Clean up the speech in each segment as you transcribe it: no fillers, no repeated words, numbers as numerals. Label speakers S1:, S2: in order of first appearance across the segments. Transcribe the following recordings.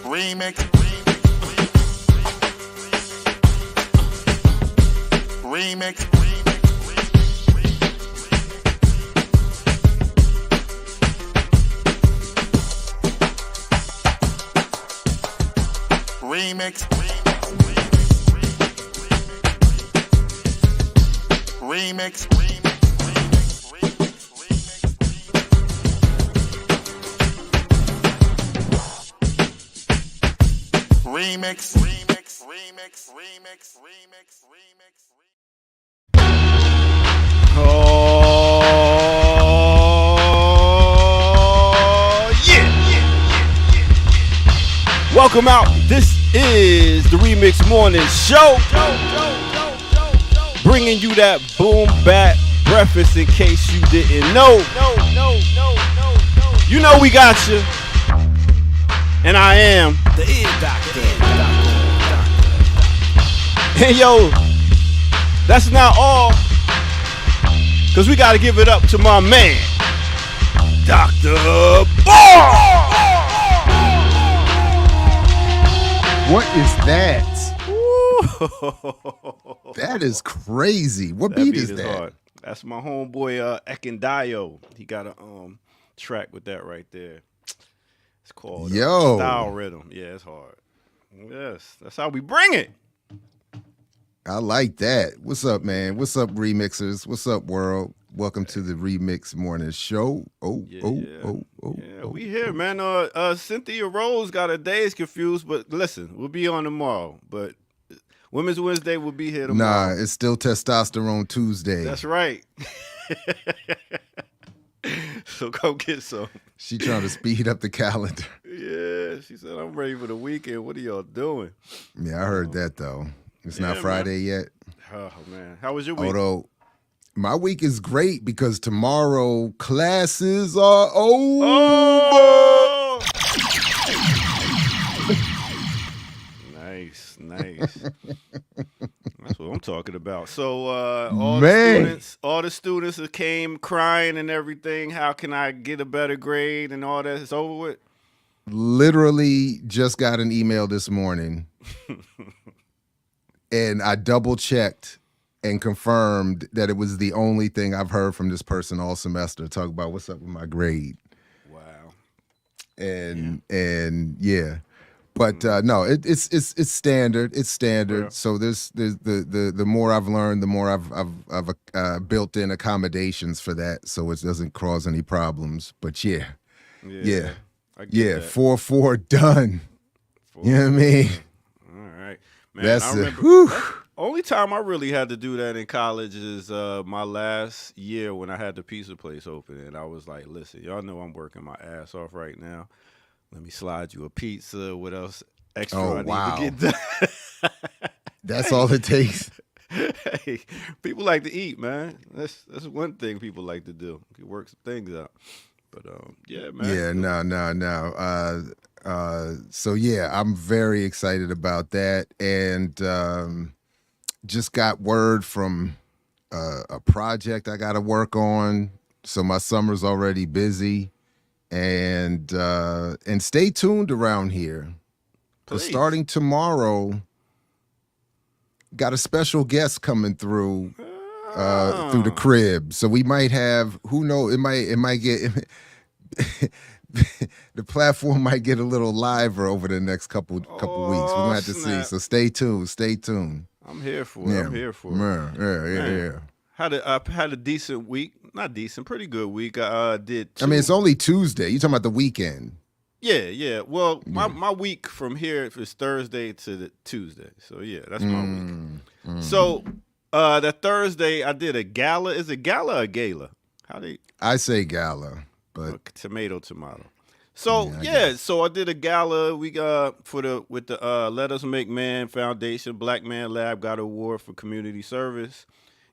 S1: Remix. Remix. Remix. Remix. Remix. Remix. Remix. Remix. Remix. Remix.
S2: Oh, yeah. Welcome out. This is the Remix Morning Show. Bringing you that boom bap breakfast in case you didn't know. You know we got you. And I am the ear doctor. And yo, that's not all. Because we got to give it up to my man, Dr. Bar.
S3: What is that? That is crazy. What beat is that?
S2: Hard. That's my homeboy Ekendayo. He got a track with that right there. It's called Style Rhythm. Yeah, it's hard. Yes, that's how we bring it.
S3: I like that. What's up, man? What's up, remixers? What's up, world? Welcome to the Remix Morning Show.
S2: Yeah, we here, man. Cynthia Rose got her days confused, but listen, we'll be on tomorrow. But Women's Wednesday will be here tomorrow.
S3: Nah, it's still Testosterone Tuesday.
S2: That's right. So go get some.
S3: She trying to speed up the calendar.
S2: Yeah, she said, I'm ready for the weekend. What are y'all doing?
S3: Yeah, I heard that, though. It's not Friday yet.
S2: Oh, man. How was your week?
S3: Although, my week is great because tomorrow classes are over.
S2: Oh! Nice. That's what I'm talking about. So all the students that came crying and everything, how can I get a better grade and all that? It's over with?
S3: Literally just got an email this morning. And I double-checked and confirmed that it was the only thing I've heard from this person all semester. Talk about what's up with my grade.
S2: Wow.
S3: And yeah. But no, it's standard. It's standard. Yeah. So there's the more I've learned, the more I've built in accommodations for that, so it doesn't cause any problems. But yeah. 4-4 done. 4-4. You know what I mean?
S2: Man, I remember only time I really had to do that in college is my last year when I had the pizza place open, and I was like, "Listen, y'all know I'm working my ass off right now. Let me slide you a pizza. What else extra I need to get done?"
S3: That's all it takes.
S2: Hey, people like to eat, man. That's one thing people like to do. You can work some things out. But yeah, man.
S3: Yeah, no. So yeah, I'm very excited about that, and just got word from a project I got to work on. So my summer's already busy, and stay tuned around here. Because starting tomorrow, got a special guest coming through the crib. So we might have, who knows? It might get. The platform might get a little liver over the next couple weeks. We're gonna have to see. So stay tuned.
S2: I'm here for it. I'm here for it.
S3: Yeah.
S2: Had a decent week. Not decent, pretty good week. I did.
S3: I mean, it's only Tuesday. You talking about the weekend?
S2: Yeah. Well, my week from here is Thursday to the Tuesday. So yeah, that's my week. So that Thursday I did a gala. Is it gala or gala?
S3: I say gala. But
S2: tomato. So so I did a gala. We with the Let Us Make Man Foundation, Black Man Lab got an award for community service.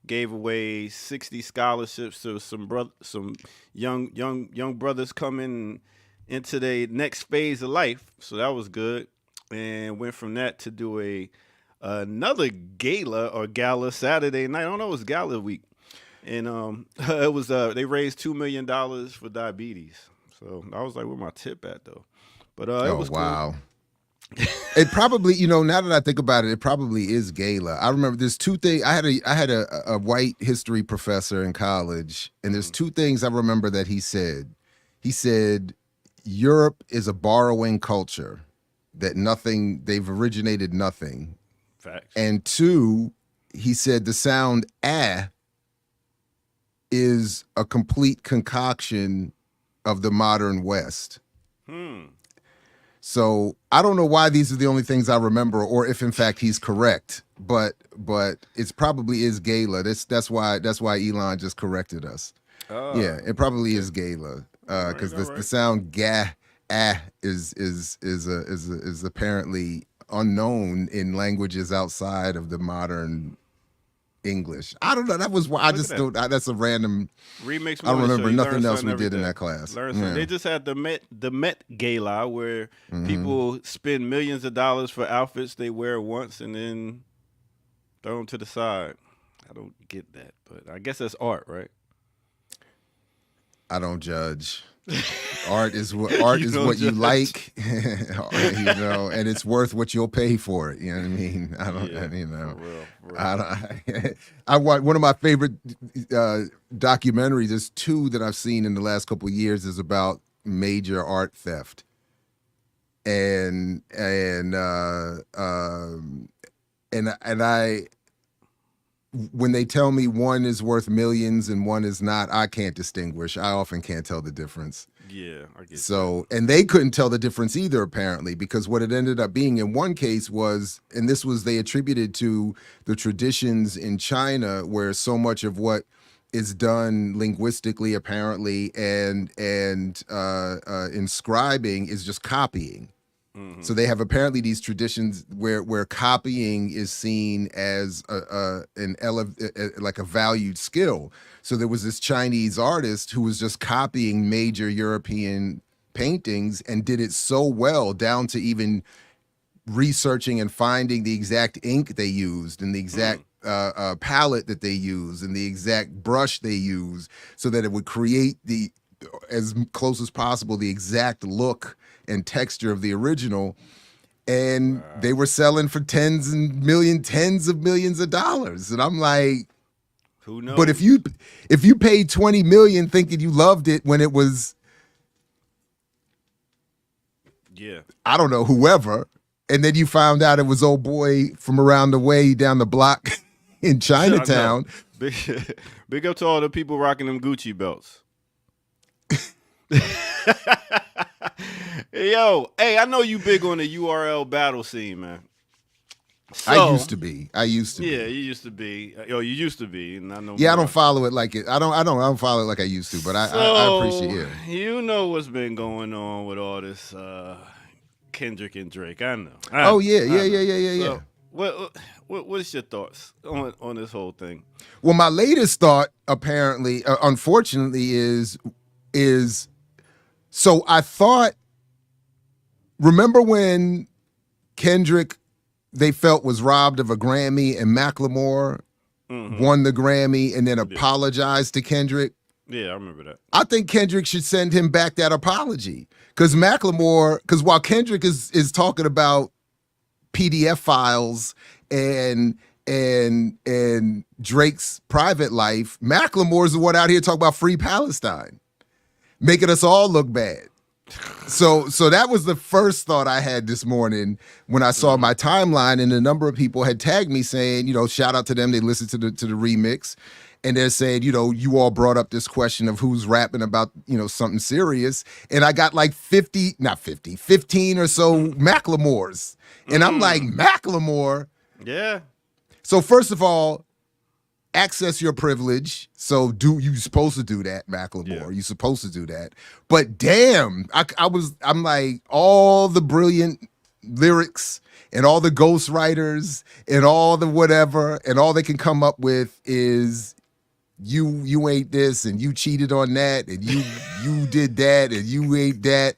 S2: Gave away 60 scholarships to some young brothers coming into their next phase of life. So that was good. And went from that to do another gala Saturday night. I don't know, it was gala week. And it was they raised $2 million for diabetes. So I was like, where my tip at though? But it
S3: Oh
S2: was
S3: wow. It probably, now that I think about it, it probably is Gala. I remember there's two things. I had a white history professor in college, and there's two things I remember that he said. He said, Europe is a borrowing culture, that they've originated nothing.
S2: Facts.
S3: And two, he said the sound is a complete concoction of the modern West. So I don't know why these are the only things I remember, or if in fact he's correct. But it's probably is Gala. That's why Elon just corrected us. Yeah, it probably is Gala, because the sound is apparently unknown in languages outside of the modern English. I don't know. That was why I just don't. That's a random
S2: remix.
S3: I don't remember nothing else we did in that class.
S2: They just had the Met Gala where people spend millions of dollars for outfits they wear once and then throw them to the side. I don't get that, but I guess that's art, right?
S3: I don't judge. Art is what you like, and it's worth what you'll pay for it. You know what I mean? I don't, for real. I want one of my favorite documentaries. There's two that I've seen in the last couple of years is about major art theft, and I. When they tell me one is worth millions and one is not, I can't distinguish. I often can't tell the difference.
S2: Yeah, I get
S3: so, and they couldn't tell the difference either, apparently, because what it ended up being in one case was, and this was they attributed to the traditions in China, where so much of what is done linguistically, apparently, and inscribing is just copying. So they have apparently these traditions where copying is seen as like a valued skill. So there was this Chinese artist who was just copying major European paintings and did it so well, down to even researching and finding the exact ink they used and the exact palette that they used and the exact brush they used, so that it would create as close as possible the exact look and texture of the original. And they were selling for tens of millions of dollars. And I'm like,
S2: who knows?
S3: But if you paid $20 million thinking you loved it when it was, I don't know, whoever, and then you found out it was old boy from around the way down the block in Chinatown.
S2: Big up to all the people rocking them Gucci belts. Yo, hey, I know you big on the URL battle scene, man. So,
S3: I used to be.
S2: Yeah, you used to be. Yo, you used to be, and I know.
S3: Yeah, I don't follow it like it. I don't follow it like I used to, but I appreciate it.
S2: You know what's been going on with all this Kendrick and Drake. I know.
S3: Yeah.
S2: What's your thoughts on this whole thing?
S3: Well, my latest thought, apparently, unfortunately, is so I thought. Remember when Kendrick, they felt, was robbed of a Grammy, and Macklemore won the Grammy and then apologized to Kendrick?
S2: Yeah, I remember that.
S3: I think Kendrick should send him back that apology, because while Kendrick is talking about PDF files and Drake's private life, Macklemore's the one out here talking about free Palestine, making us all look bad. So that was the first thought I had this morning when I saw my timeline, and a number of people had tagged me saying, shout out to them. They listened to the remix, and they're saying, you all brought up this question of who's rapping about, something serious. And I got like 15 or so Macklemores. And I'm like, Macklemore?
S2: Yeah.
S3: So first of all, access your privilege. So you supposed to do that, Macklemore. Yeah. You supposed to do that. But damn, I'm like, all the brilliant lyrics and all the ghostwriters and all the whatever, and all they can come up with is you ain't this, and you cheated on that, and you did that, and you ain't that.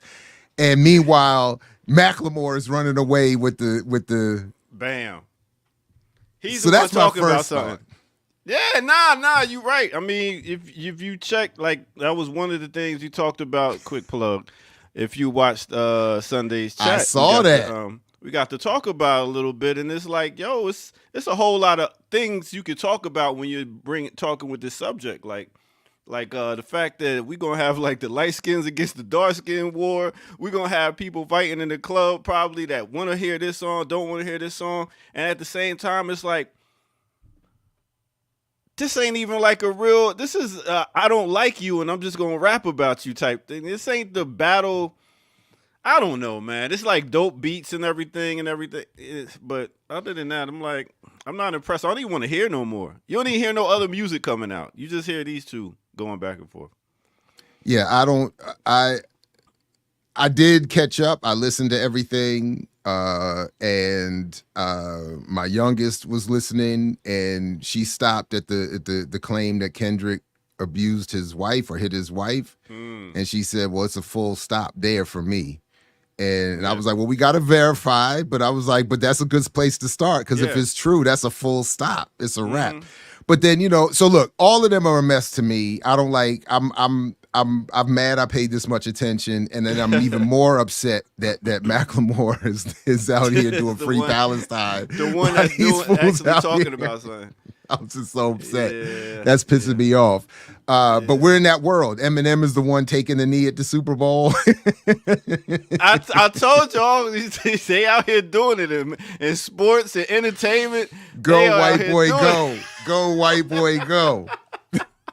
S3: And meanwhile, Macklemore is running away with the
S2: bam. He's
S3: so
S2: the
S3: that's
S2: one talking
S3: my
S2: about
S3: first
S2: something.
S3: thought.
S2: Yeah, nah, you right. I mean, if you check, like that was one of the things you talked about. Quick plug. If you watched Sunday's
S3: I
S2: chat,
S3: saw that.
S2: we got to talk about it a little bit, and it's like, yo, it's a whole lot of things you could talk about when you talking with this subject, like the fact that we're gonna have like the light skins against the dark skin war. We're gonna have people fighting in the club probably that want to hear this song, don't want to hear this song, and at the same time, it's like this ain't even like a real. This is I don't like you, and I'm just gonna rap about you type thing. This ain't the battle. I don't know, man. It's like dope beats and everything. But other than that, I'm like, I'm not impressed. I don't even want to hear no more. You don't even hear no other music coming out. You just hear these two going back and forth.
S3: Yeah, I don't. I did catch up. I listened to everything, and my youngest was listening, and she stopped at the claim that Kendrick abused his wife or hit his wife, and she said, "Well, it's a full stop there for me." And I was like, "Well, we got to verify," but I was like, "But that's a good place to start because if it's true, that's a full stop. It's a wrap." But then so look, all of them are a mess to me. I don't like. I'm mad I paid this much attention, and then I'm even more upset that Macklemore is out here doing Free Palestine.
S2: The one that's actually talking about something.
S3: I'm just so upset. That's pissing me off. But we're in that world. Eminem is the one taking the knee at the Super Bowl.
S2: I told y'all they out here doing it in sports and entertainment.
S3: Go white boy, go. Go white boy, go.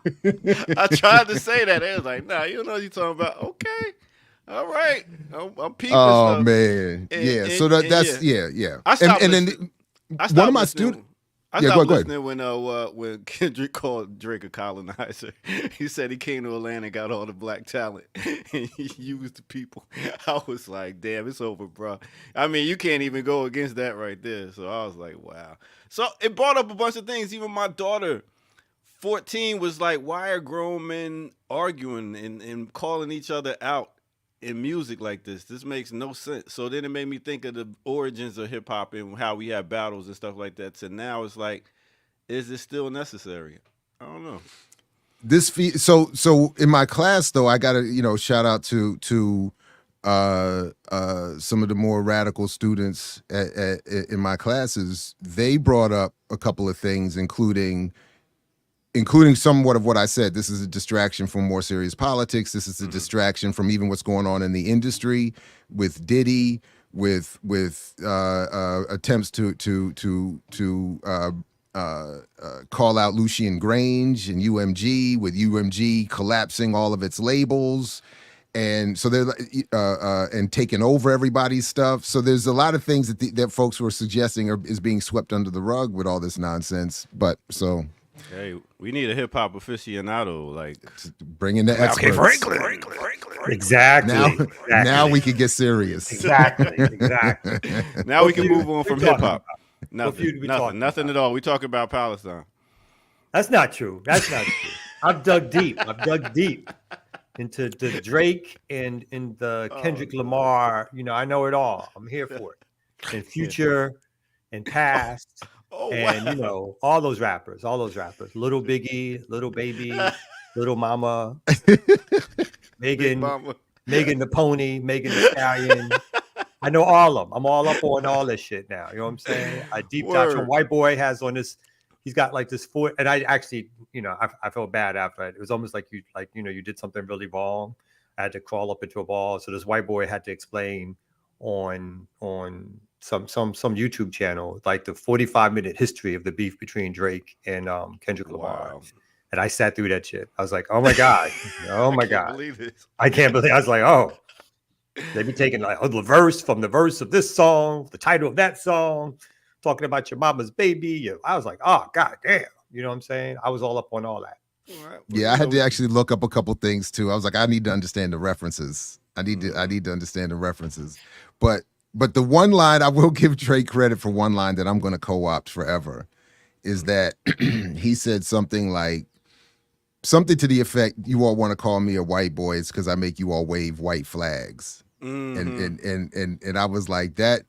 S2: I tried to say that. They was like, nah, you know what you're talking about. Okay. All right. I'm peeping stuff.
S3: Man. So that's.
S2: I stopped
S3: and
S2: listening.
S3: then one of my students.
S2: I stopped listening when Kendrick called Drake a colonizer. He said he came to Atlanta and got all the black talent and he used the people. I was like, damn, it's over, bro. I mean, you can't even go against that right there. So I was like, wow. So it brought up a bunch of things. Even my daughter, 14, was like, why are grown men arguing and calling each other out in music like this? This makes no sense. So then it made me think of the origins of hip hop and how we have battles and stuff like that. So now it's like, is it still necessary? I don't know.
S3: So in my class though, I gotta shout out to some of the more radical students in my classes. They brought up a couple of things, including somewhat of what I said. This is a distraction from more serious politics. This is a distraction from even what's going on in the industry with Diddy, with attempts to call out Lucian Grange and UMG, with UMG collapsing all of its labels. And so they're and taking over everybody's stuff. So there's a lot of things that folks were suggesting is being swept under the rug with all this nonsense. But so.
S2: Hey, we need a hip hop aficionado, like
S3: bring in the experts.
S4: Franklin. Exactly.
S3: Now we can get serious.
S4: Exactly.
S2: Now we can move on from hip hop.
S4: Nothing
S2: at all. We talk about Palestine.
S4: That's not true. I've dug deep into the Drake and in the Kendrick Lamar. I know it all. I'm here for it. And Future and Past. And all those rappers, Little Biggie, Little Baby, Little Mama, Megan the Pony, Megan the Stallion. I know all of them. I'm all up on all this shit now. You know what I'm saying? I deep dive. White Boy has on this. He's got like this foot, and I actually, I felt bad after it. It was almost like you did something really wrong. I had to crawl up into a ball. So this White Boy had to explain on some YouTube channel, like the 45-minute history of the beef between Drake and Kendrick Lamar. Wow. And I sat through that shit. I was like, oh my God. I can't believe it. I was like, oh, they be taking like the verse from the verse of this song, the title of that song, talking about your mama's baby. I was like, oh God damn. You know what I'm saying? I was all up on all that.
S3: Yeah, I had to actually look up a couple things too. I was like, I need to understand the references. I need to understand the references. But the one line, I will give Drake credit for one line that I'm going to co-opt forever, is that he said something to the effect, you all want to call me a white boy, it's because I make you all wave white flags. And I was like that.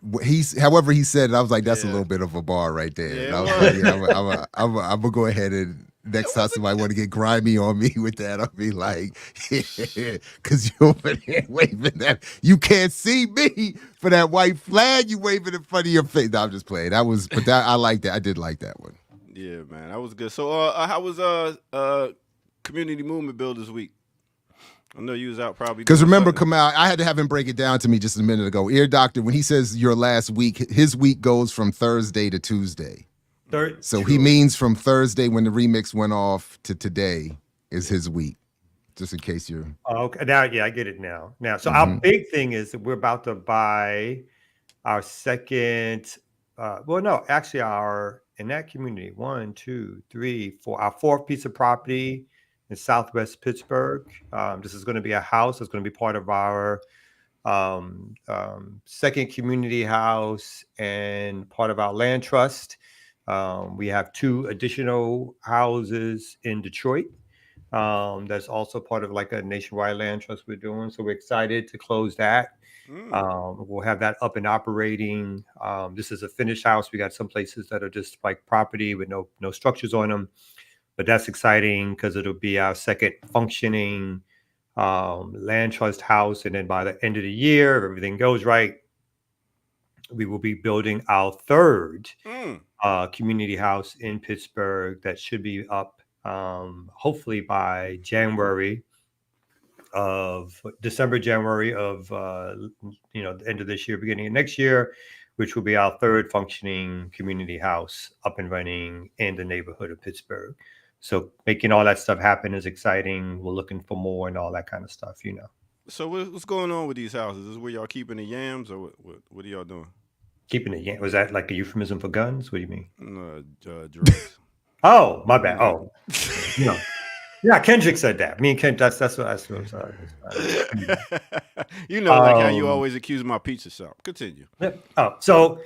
S3: However he said it, I was like, that's a
S2: Yeah.
S3: little bit of a bar right there.
S2: Yeah,
S3: And
S2: it
S3: I was
S2: was.
S3: like, yeah, I'm gonna go ahead and next time somebody want to get grimy on me with that, I'll be like, because you over there waving that, you can't see me for that white flag you waving in front of your face. No, I'm just playing. I like that. I did like that one.
S2: Yeah, man, that was good. So, how was community movement builders week? I know you was out probably.
S3: Because
S2: doing
S3: remember,
S2: something.
S3: Kamal, I had to have him break it down to me just a minute ago. Ear Doctor, when he says your last week, his week goes from Thursday to Tuesday. So he means from Thursday when the remix went off to today is his week. Just in case you're.
S4: Okay, now, yeah, I get it now. So our big thing is that we're about to buy our second. In that community, 1, 2, 3, 4, our fourth piece of property in Southwest Pittsburgh. This is going to be a house. It's going to be part of our second community house and part of our land trust. We have 2 additional houses in Detroit. That's also part of like a nationwide land trust we're doing. So we're excited to close that. We'll have that up and operating. This is a finished house. We got some places that are just like property with no structures on them, but that's exciting because it'll be our second functioning land trust house. And then by the end of the year, if everything goes right, we will be building our third community house in Pittsburgh that should be up hopefully by December, January of the end of this year, beginning of next year, which will be our third functioning community house up and running in the neighborhood of Pittsburgh. So making all that stuff happen is exciting. We're looking for more and all that kind of stuff,
S2: So what's going on with these houses? Is this where y'all keeping the yams, or what are y'all doing?
S4: Keeping the yams? Was that like a euphemism for guns? What do you mean?
S2: Drugs.
S4: Oh, my bad. Oh, no. Yeah, Kendrick said that. Me and Ken, that's what I was.
S2: You know, like how you always accuse my pizza shop. Continue.
S4: Yep. Oh, so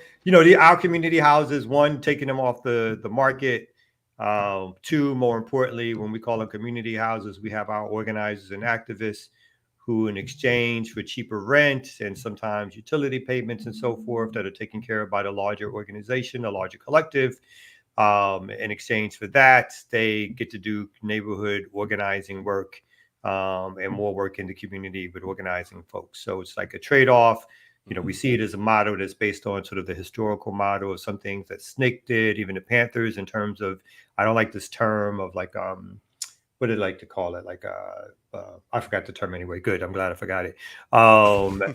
S4: our community houses, 1, taking them off the market. 2, more importantly, when we call them community houses, we have our organizers and activists who, in exchange for cheaper rent and sometimes utility payments and so forth, that are taken care of by the larger organization, a larger collective. In exchange for that, they get to do neighborhood organizing work and more work in the community with organizing folks. So it's like a trade-off. We see it as a motto that's based on sort of the historical motto of some things that Snake did, even the Panthers, in terms of, I don't like this term of like, what did I like to call it? Like, I forgot the term anyway. Good. I'm glad I forgot it.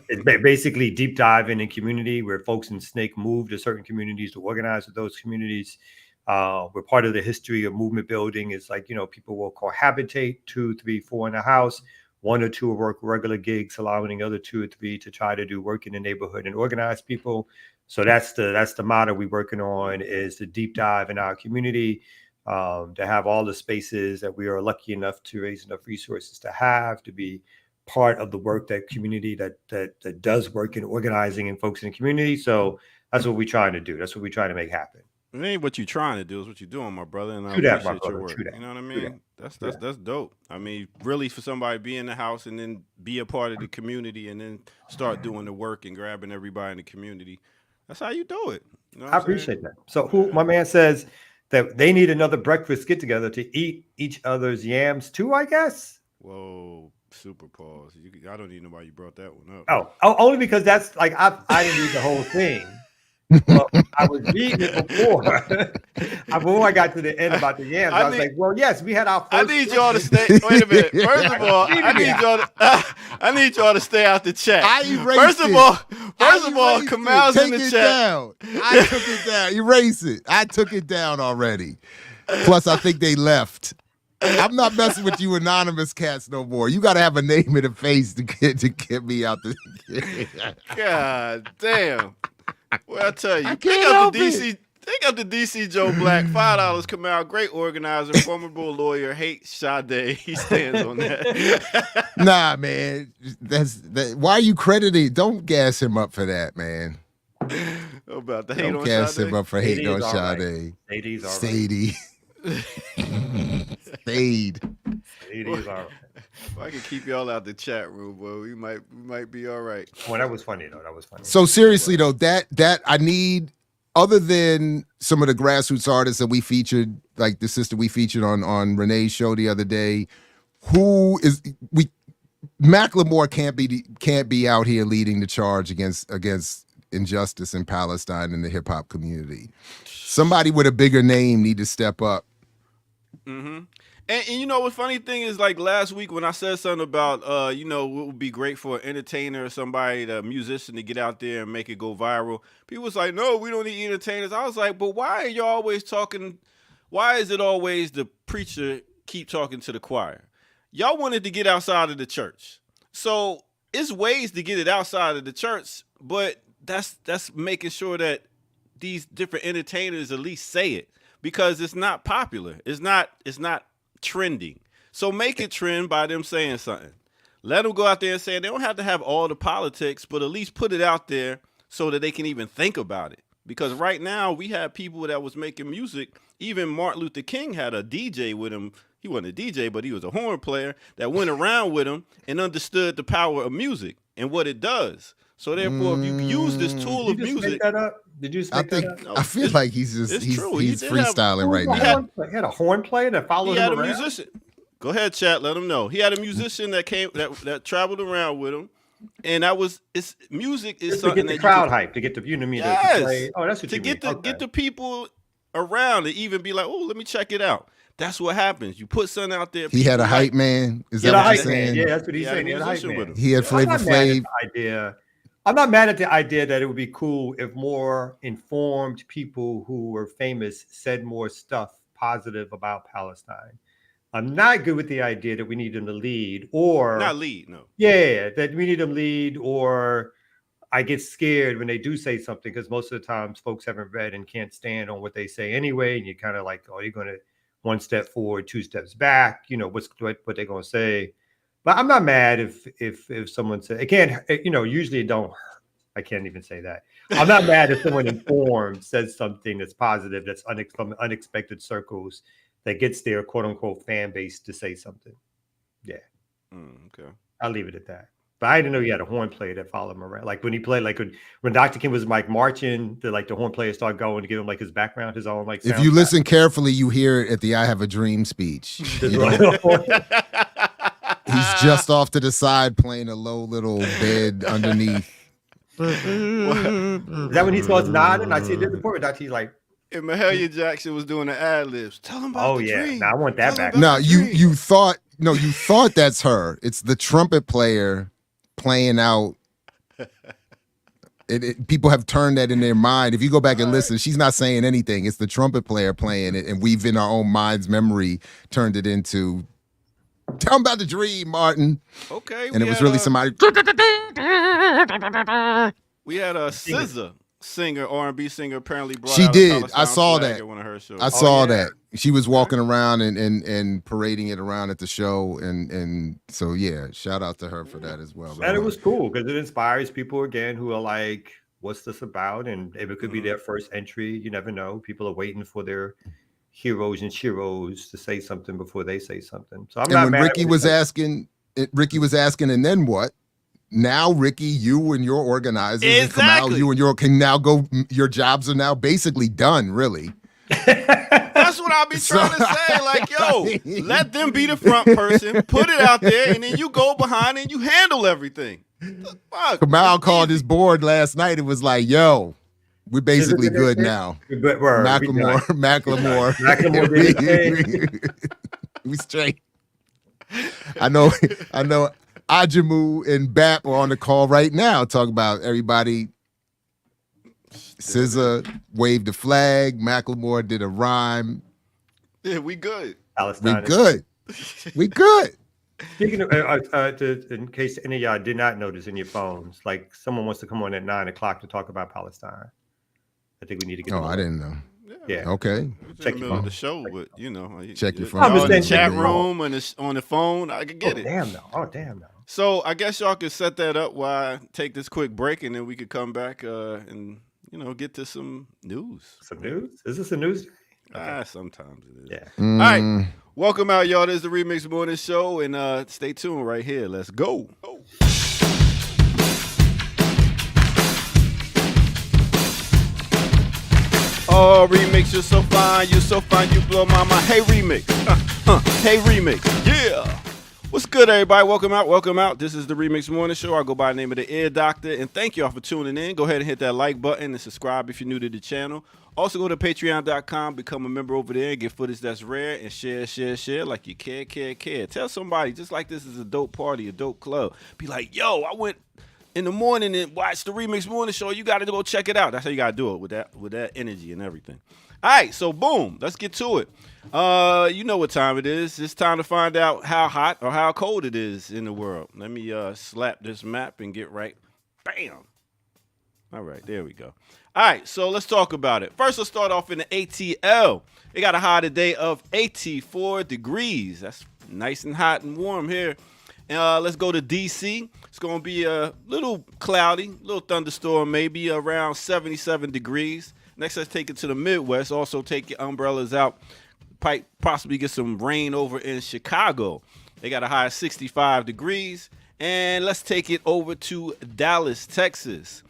S4: It's basically deep dive in the community where folks in Snake move to certain communities to organize with those communities. We're part of the history of movement building. Is like, people will cohabitate 2, 3, 4 in a house. 1 or 2 will work regular gigs, allowing the other 2 or 3 to try to do work in the neighborhood and organize people. So that's the motto we're working on, is to deep dive in our community, to have all the spaces that we are lucky enough to raise enough resources to have, to be part of the work, that community that does work in organizing and folks in the community. So that's what we're trying to do. That's what we're trying to make happen.
S2: It ain't what you're trying to do, is what you're doing, my brother. And I
S4: True that,
S2: appreciate
S4: my
S2: your
S4: brother.
S2: work.
S4: True that.
S2: You know what I
S4: True
S2: mean?
S4: that.
S2: That's dope. I mean, really, for somebody to be in the house and then be a part of the community and then start doing the work and grabbing everybody in the community, that's how you do it. You know what
S4: I
S2: I'm saying?
S4: appreciate that. So my man says that they need another breakfast get together to eat each other's yams too, I guess.
S2: Whoa, super pause. I don't even know why you brought that one up.
S4: Oh, only because that's like, I didn't read the whole thing. Well, I was reading it before. Before I got to the end about the yams, I was like, well, yes, we had our first.
S2: I need y'all to stay. Wait a minute. First of all, I need y'all to stay out the chat. First of all, Kamal's in the chat.
S3: Down. I took it down. Erase it. I took it down already. Plus, I think they left. I'm not messing with you anonymous cats no more. You got to have a name and a face to get me out the.
S2: God damn. Well, I tell you, pick up the DC Joe Black, $5. Kamal, great organizer, formidable lawyer, hates Sade. He stands on that.
S3: Nah, man, why are you crediting? Don't gas him up for that, man.
S2: About the hate
S3: Don't
S2: on
S3: gas
S2: Sade?
S3: him up for hating on Sade.
S4: Sadie's all right.
S3: Stayed.
S4: Sadie's all right.
S2: If I can keep y'all out the chat room, boy, we might be all right.
S4: Well, that was funny though. That was funny.
S3: So seriously though, that I need, other than some of the grassroots artists that we featured, like the sister we featured on Renee's show the other day, who is we Macklemore can't be out here leading the charge against injustice in Palestine and the hip hop community. Somebody with a bigger name need to step up.
S2: Mm-hmm. And you know, what funny thing is, like last week when I said something about, you know, what would be great for an entertainer or somebody, a musician to get out there and make it go viral. People was like, no, we don't need entertainers. I was like, but why are you always talking? Why is it always the preacher keep talking to the choir? Y'all wanted to get outside of the church. So it's ways to get it outside of the church, but that's making sure that these different entertainers at least say it, because it's not popular. It's not trending. So make it trend by them saying something. Let them go out there and say it. They don't have to have all the politics, but at least put it out there so that they can even think about it. Because right now we have people that was making music. Even Martin Luther King had a DJ with him. He wasn't a DJ, but he was a horn player that went around with him and understood the power of music and what it does. So therefore, if you use this tool of music,
S4: make that up? Did you just make that up?
S2: no,
S3: I feel like he's
S2: true. He did have-
S3: freestyling right
S4: He
S3: now.
S4: had a horn player that followed
S2: he had a
S4: him around.
S2: musician. Go ahead, chat. Let him know. He had a musician that came that traveled around with him, and music is
S4: Just to
S2: something
S4: get the
S2: that
S4: crowd hype, to get the to play. Oh, that's what
S2: to
S4: you
S2: get
S4: mean.
S2: the get the people around to even be like, oh, let me check it out. That's what happens. You put something out there.
S3: He had a hype man. Is that what you're saying?
S4: Yeah, that's what
S2: He
S4: he's
S2: had a
S4: saying. He had a hype
S2: musician
S4: man.
S2: with him.
S3: He had Flavor Flav.
S4: I'm not mad at the idea that it would be cool if more informed people who were famous said more stuff positive about Palestine. I'm not good with the idea that we need them to lead, or
S2: Not lead, no.
S4: Yeah, that we need them lead, or I get scared when they do say something, because most of the times folks haven't read and can't stand on what they say anyway, and you're kind of like, oh, you're going to one step forward, two steps back. You know what they're going to say. But I'm not mad if someone said it can't. You know, usually it don't. I can't even say that. I'm not mad if someone informed says something that's positive, that's from unexpected circles, that gets their quote unquote fan base to say something. Yeah.
S2: Okay.
S4: I'll leave it at that. But I didn't know he had a horn player that followed him around. Like when he played, like when Dr. King was like marching, the horn player started going to give him like his background, his own like.
S3: If you listen carefully, you hear it at the "I Have a Dream" speech. You know? He's just off to the side playing a low little bed underneath.
S4: Is that when he starts nodding? I see it in the report. He's like.
S2: And Mahalia Jackson was doing the ad libs. Tell him about the dream.
S4: Now I want that back.
S3: No, you thought that's her. It's the trumpet player playing out. People have turned that in their mind. If you go back and listen, she's not saying anything. It's the trumpet player playing it, and we've in our own mind's memory turned it into. Tell him about the dream, Martin.
S2: Okay.
S3: And it was really somebody.
S2: We had a SZA singer, R&B singer, apparently brought
S3: she
S2: out
S3: did.
S2: A
S3: I saw that.
S2: at one of her shows.
S3: I saw that. She was walking around and parading it around at the show, and so yeah, shout out to her for that as well.
S4: And it was cool because it inspires people again who are like, "What's this about?" And if it could be their first entry, you never know. People are waiting for their heroes and sheroes to say something before they say something. So I'm not mad.
S3: Ricky was asking, and then what? Now, Ricky, you and your organizers, and Kamal, you and your can now go. Your jobs are now basically done, really.
S2: That's what I'll be trying to say. Like, yo, let them be the front person, put it out there, and then you go behind and you handle everything. Fuck.
S3: Kamal called his board last night. It was like, yo, we're basically good now. Macklemore. We straight. I know. Ajamu and Bap are on the call right now talking about everybody. SZA waved the flag. Macklemore did a rhyme.
S2: Yeah, we good.
S3: We good. We good.
S4: Speaking of, in case any of y'all did not notice in your phones, like someone wants to come on at 9:00 to talk about Palestine. I think we need to get.
S3: I didn't know.
S4: Yeah.
S3: Okay.
S2: Check your phone. The show, but
S3: check your phone.
S2: In the chat room and on the phone, I could get it.
S4: Damn no.
S2: So I guess y'all could set that up while I take this quick break, and then we could come back and get to some news.
S4: Some news? Is this a news? Okay.
S2: Sometimes it is.
S4: Yeah.
S2: All right. Welcome out, y'all. This is the Remix Morning Show, and stay tuned right here. Let's go. Oh, Remix, you're so fine, you blow my mind. Hey, Remix. Hey, Remix. Yeah. What's good, everybody? Welcome out. This is the Remix Morning Show. I go by the name of the Ear Doctor, and thank y'all for tuning in. Go ahead and hit that like button and subscribe if you're new to the channel. Also, go to patreon.com, become a member over there, get footage that's rare, and share like you care. Tell somebody, just like this is a dope party, a dope club. Be like, yo, I went in the morning and watched the Remix Morning Show. You got to go check it out. That's how you got to do it with that energy and everything. All right, so boom, let's get to it. You know what time it is. It's time to find out how hot or how cold it is in the world. Let me slap this map and get right. Bam. All right, there we go. All right, so let's talk about it. First, let's start off in the ATL. It got a high today of 84 degrees. That's nice and hot and warm here. Let's go to D.C. It's going to be a little cloudy, little thunderstorm, maybe around 77 degrees. Next, let's take it to the Midwest. Also, take your umbrellas out. Possibly get some rain over in Chicago. They got a high of 65 degrees. And let's take it over to Dallas, Texas.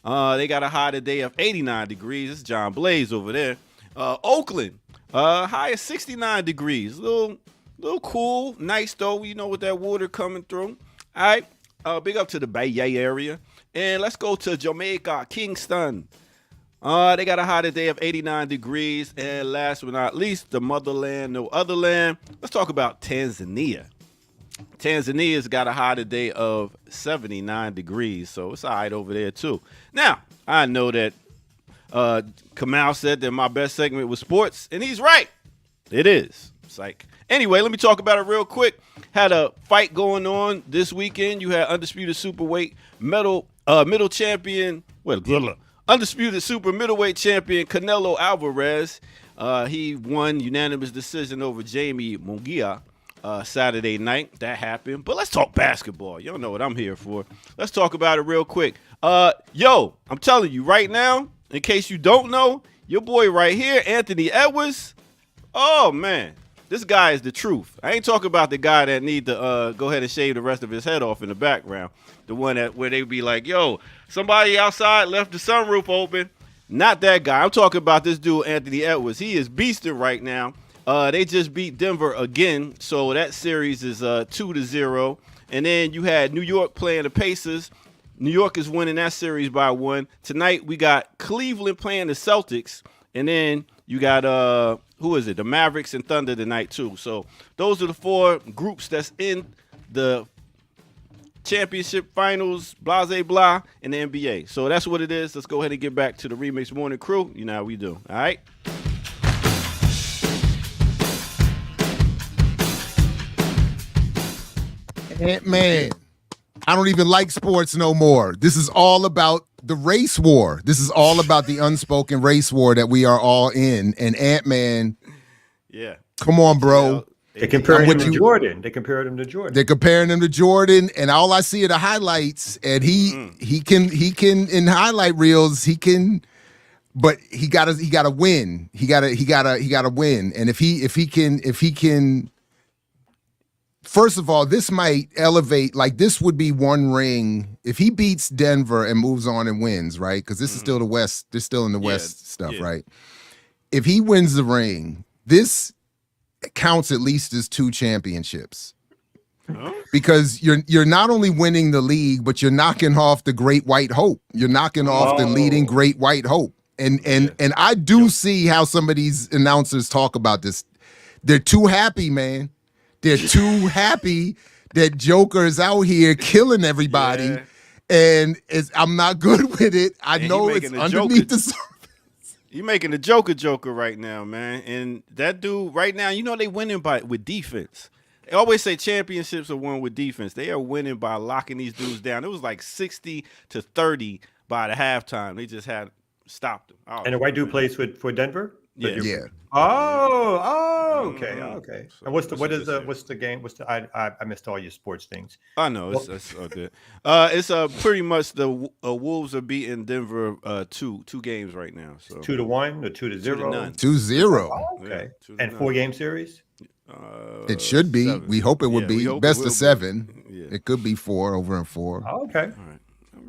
S2: They got a high today of 89 degrees. It's John Blaze over there. Oakland, high of 69 degrees. Little cool, nice though. You know, with that water coming through. All right. Big up to the Bay area. And let's go to Jamaica, Kingston. They got a high today of 89 degrees. And last but not least, the motherland, no other land. Let's talk about Tanzania. Tanzania's got a high today of 79 degrees. So it's all right over there, too. Now, I know that Kamal said that my best segment was sports, and he's right. It is. It's like, anyway, let me talk about it real quick. Had a fight going on this weekend. You had undisputed superweight middle champion, undisputed super middleweight champion Canelo Alvarez. He won unanimous decision over Jamie Munguia Saturday night. That happened. But let's talk basketball. Y'all know what I'm here for. Let's talk about it real quick. Yo, I'm telling you right now, in case you don't know, your boy right here, Anthony Edwards. Oh, man. This guy is the truth. I ain't talking about the guy that need to go ahead and shave the rest of his head off in the background. The one where they be like, yo, somebody outside left the sunroof open. Not that guy. I'm talking about this dude, Anthony Edwards. He is beasting right now. They just beat Denver again, so that series is 2-0. And then you had New York playing the Pacers. New York is winning that series by 1. Tonight we got Cleveland playing the Celtics, and then you got the Mavericks and Thunder tonight too. So those are the 4 groups that's in the championship finals, blah, blah, in the NBA. So that's what it is. Let's go ahead and get back to the Remix Morning crew. You know how we do. All right.
S3: Man, I don't even like sports no more. This is all about the race war. This is all about the unspoken race war that we are all in. And Ant-Man,
S2: yeah,
S3: come on, bro.
S4: They compared him to Jordan. They're comparing him to Jordan,
S3: and all I see are the highlights. And he can in highlight reels, he can, but he gotta win. He gotta win. And if he can. First of all, this might elevate, like this would be one ring. If he beats Denver and moves on and wins, right? Because this is still the West, they're still in the West stuff, right? If he wins the ring, this counts at least as 2 championships. Huh? Because you're not only winning the league, but you're knocking off the Great White Hope. You're knocking off the leading Great White Hope. And I do see how some of these announcers talk about this. They're too happy, man. They're too happy that Joker is out here killing everybody, and I'm not good with it. I know it's underneath the surface.
S2: You're making the Joker right now, man. And that dude right now, you know they winning with defense. They always say championships are won with defense. They are winning by locking these dudes down. It was like 60-30 by the halftime. They just had stopped them.
S4: And the white dude plays for Denver?
S2: Yeah.
S3: Yeah.
S4: Okay,
S2: Mhm.
S4: okay.
S2: So
S4: And what's
S2: it's a good series.
S4: what's the game? I missed all your sports things.
S2: I know
S4: Well,
S2: it's all good. It's pretty much the Wolves are beating Denver two games right now.
S4: it's
S2: So
S4: 2-1 or 2-0.
S2: 2-0.
S3: 2-0.
S4: Oh,
S2: Yeah,
S4: okay. And
S2: 2-0.
S4: 4-game series.
S3: It should be.
S2: Seven.
S3: We hope it would
S2: Yeah, we
S3: be.
S2: hope it
S3: Best
S2: will
S3: of
S2: be.
S3: 7.
S2: Yeah.
S3: It could be 4 over and 4.
S4: Oh, okay.
S2: All right.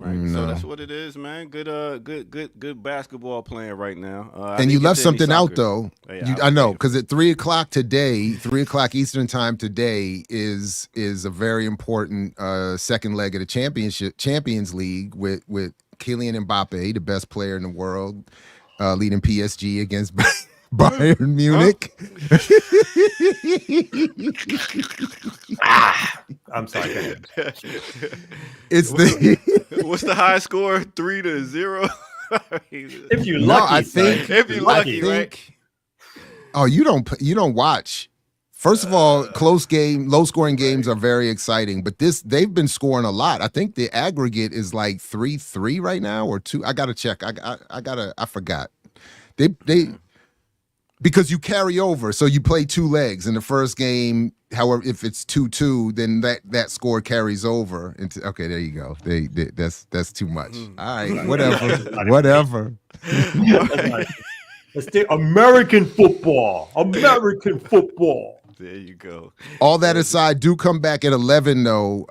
S2: All right. So
S3: No.
S2: that's what it is, man. Good basketball playing right now. I
S3: And
S2: didn't
S3: you
S2: get
S3: left
S2: to any
S3: something out
S2: soccer.
S3: though.
S2: Yeah,
S3: I know,
S2: yeah.
S3: because at 3:00 today, 3:00 Eastern time today is a very important second leg of the Champions League with Kylian Mbappe, the best player in the world, leading PSG against Bayern Munich.
S4: I'm sorry. Go ahead.
S3: It's the
S2: What's the high score? 3-0.
S4: If you're
S3: No,
S4: lucky,
S3: I think-
S4: son.
S2: If you're lucky, right?
S3: Oh, you don't watch. First of all, low scoring games are very exciting, but they've been scoring a lot. I think the aggregate is like 3-3 right now or 2. I gotta check. I forgot. They because you carry over, so you play 2 legs in the first game. However, if it's 2-2, then that score carries over into. Okay, there you go. That's too much. All right, whatever.
S4: Let's do American football. American football.
S2: There you go.
S3: All that aside, do come back at 11 though,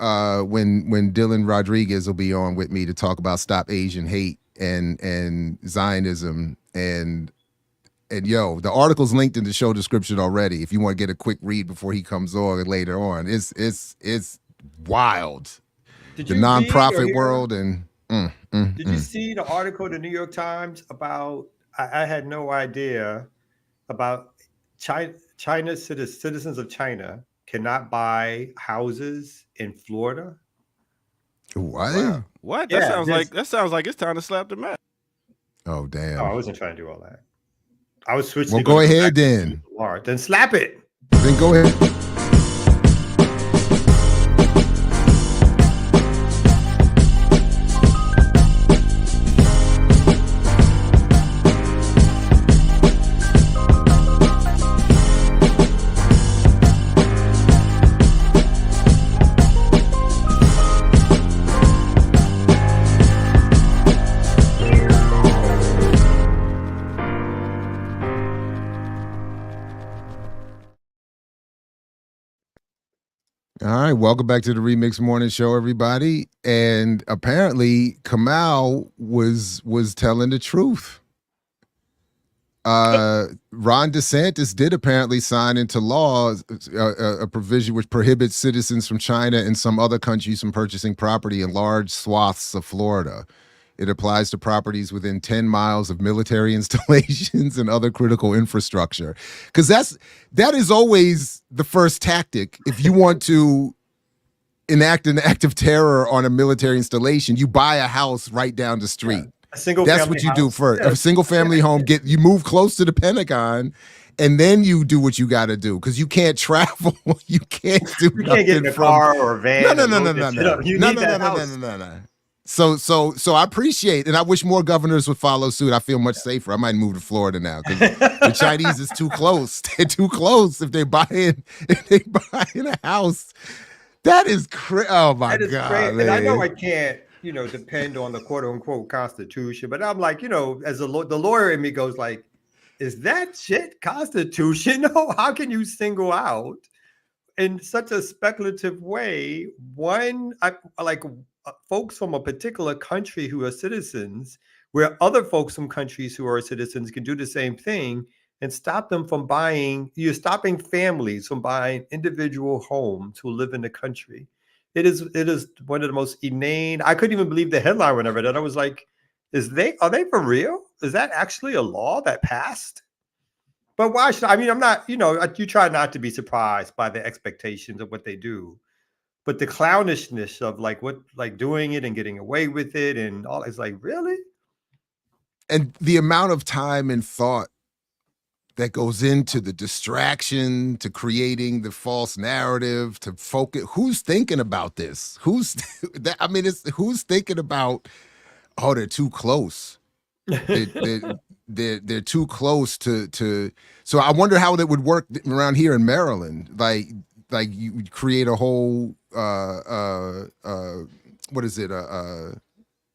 S3: when Dylan Rodriguez will be on with me to talk about Stop Asian Hate and Zionism and yo, the article's linked in the show description already. If you want to get a quick read before he comes on later on, it's wild.
S4: Did
S3: The
S4: you read or
S3: nonprofit
S4: hear-
S3: world and
S4: Did you see the article in the New York Times about? I had no idea about China's citizens of China cannot buy houses in Florida.
S3: what?
S2: Wow. What?
S4: Yeah,
S2: That sounds like it's time to slap the mat.
S3: Oh damn.
S4: No, I wasn't trying to do all that. I was switching.
S3: Well, go ahead then.
S4: Then slap it.
S3: Then go ahead. All right, welcome back to the Remix Morning Show, everybody. And apparently, Kamau was telling the truth. Ron DeSantis did apparently sign into law a provision which prohibits citizens from China and some other countries from purchasing property in large swaths of Florida. It applies to properties within 10 miles of military installations and other critical infrastructure. Because that is always the first tactic. If you want to enact an act of terror on a military installation, you buy a house right down the street.
S4: A single.
S3: That's
S4: family
S3: what you
S4: house.
S3: do first.
S4: Yeah.
S3: A single family home, you move close to the Pentagon, and then you do what you got to do because you can't travel. You can't do
S4: You can't get in a car or a van.
S3: No.
S4: You need that house.
S3: So I appreciate, and I wish more governors would follow suit. I feel much safer. I might move to Florida now because the Chinese is too close. They're too close. If they buy in a house, that is oh my
S4: That is
S3: God,
S4: great.
S3: man.
S4: And I know I can't, depend on the quote unquote Constitution, but I'm like, as the lawyer in me goes like, is that shit constitutional? How can you single out in such a speculative way folks from a particular country who are citizens, where other folks from countries who are citizens can do the same thing and stop them from buying? You're stopping families from buying individual homes who live in the country. It is one of the most inane. I couldn't even believe the headline when I read it. I was like, are they for real? Is that actually a law that passed? But why should I'm not, you try not to be surprised by the expectations of what they do. But the clownishness of doing it and getting away with it and all, it's like, really?
S3: And the amount of time and thought that goes into the distraction, to creating the false narrative, to focus. Who's thinking about this? Who's thinking about, oh, they're too close. they're too close to. So I wonder how that would work around here in Maryland. Like you would create a whole what is it?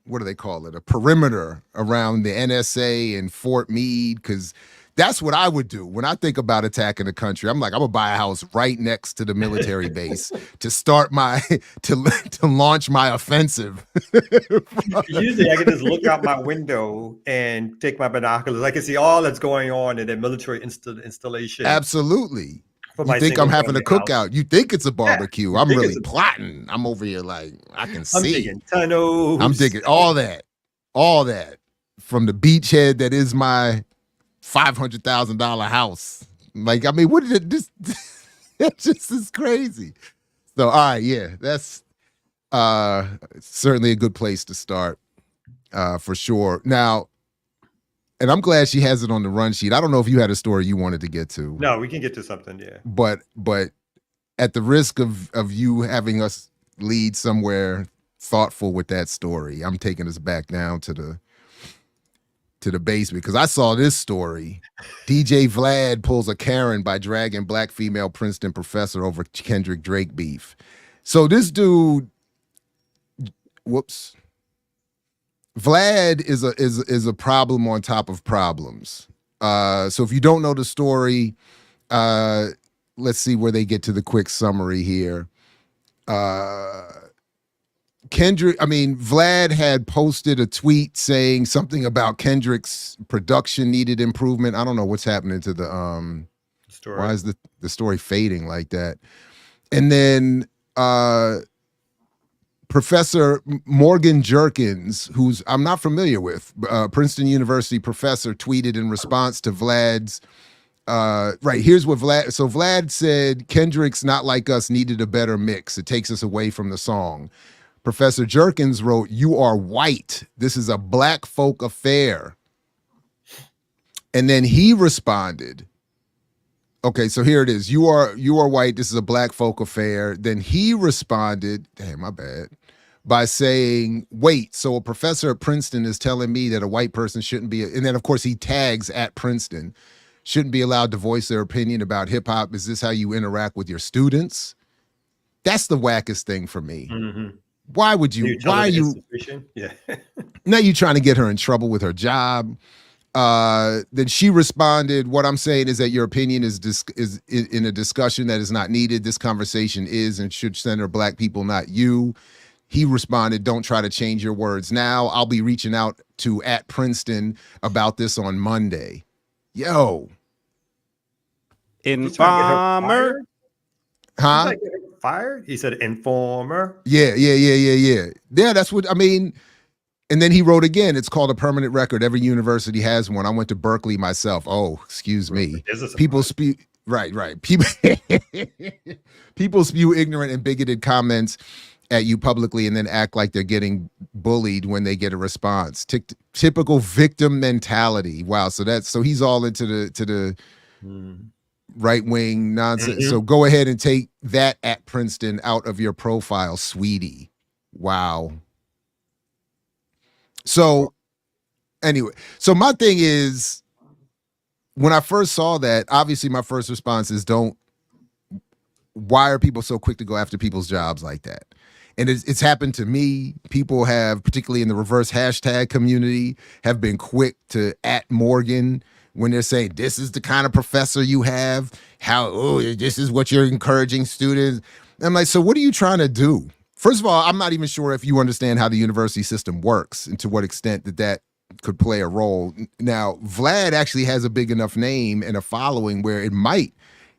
S3: What do they call it? A perimeter around the NSA and Fort Meade, because that's what I would do when I think about attacking the country. I'm like, I'm gonna buy a house right next to the military base to start my to launch my offensive.
S4: Usually, I can just look out my window and take my binoculars. I can see all that's going on in a military installation.
S3: Absolutely.
S4: For
S3: You
S4: my
S3: think I'm having a
S4: single-family
S3: cookout?
S4: house.
S3: You think it's a barbecue?
S4: you
S3: I'm
S4: think
S3: really
S4: it's a-
S3: plotting. I'm over here like I can
S4: I'm
S3: see.
S4: digging tunnels.
S3: I'm digging all that from the beachhead that is my $500,000 house. Like, I mean, what did it just? It just is crazy. So, all right, yeah, that's certainly a good place to start, for sure. Now, and I'm glad she has it on the run sheet. I don't know if you had a story you wanted to get to.
S4: No, we can get to something. Yeah.
S3: But at the risk of you having us lead somewhere thoughtful with that story, I'm taking us back down to the basement, because I saw this story. DJ Vlad pulls a Karen by dragging black female Princeton professor over Kendrick-Drake beef. So this dude, Vlad is a problem on top of problems. So if you don't know the story, let's see where they get to the quick summary here. Vlad had posted a tweet saying something about Kendrick's production needed improvement. I don't know what's happening to the
S4: Story.
S3: why is the story fading like that? And then Professor Morgan Jerkins, who's I'm not familiar with, Princeton University professor, tweeted in response to Vlad's here's what Vlad said: Kendrick's Not Like Us needed a better mix. It takes us away from the song. Professor Jerkins wrote, "You are white. This is a black folk affair." And then he responded, okay, so here it is. You are white. This is a black folk affair. Then he responded, damn, my bad, by saying, wait, so a professor at Princeton is telling me that a white person shouldn't be, and then of course he tags at Princeton, shouldn't be allowed to voice their opinion about hip hop. Is this how you interact with your students? That's the wackest thing for me.
S4: Mm-hmm.
S3: Why would you? Why are you?
S4: Yeah.
S3: Now you trying to get her in trouble with her job. Then she responded, what I'm saying is that your opinion is in a discussion that is not needed. This conversation is and should center black people, not you. He responded, don't try to change your words now. I'll be reaching out to at Princeton about this on Monday. Yo.
S2: Informer.
S3: Huh?
S4: Fired? He said informer.
S3: Yeah. Yeah, that's what I mean. And then he wrote again, it's called a permanent record. Every university has one. I went to Berkeley myself. Oh, excuse me. People spew, right. People spew ignorant and bigoted comments at you publicly and then act like they're getting bullied when they get a response. Typical victim mentality. Wow. So he's all into the right-wing nonsense. Mm-hmm. So go ahead and take that at Princeton out of your profile, sweetie. Wow. So anyway, so my thing is, when I first saw that, obviously my first response is why are people so quick to go after people's jobs like that? And it's happened to me. People have, particularly in the reverse hashtag community, have been quick to at Morgan when they're saying, this is the kind of professor you have, this is what you're encouraging students. And I'm like, so what are you trying to do? First of all, I'm not even sure if you understand how the university system works and to what extent that could play a role. Now, Vlad actually has a big enough name and a following where it might,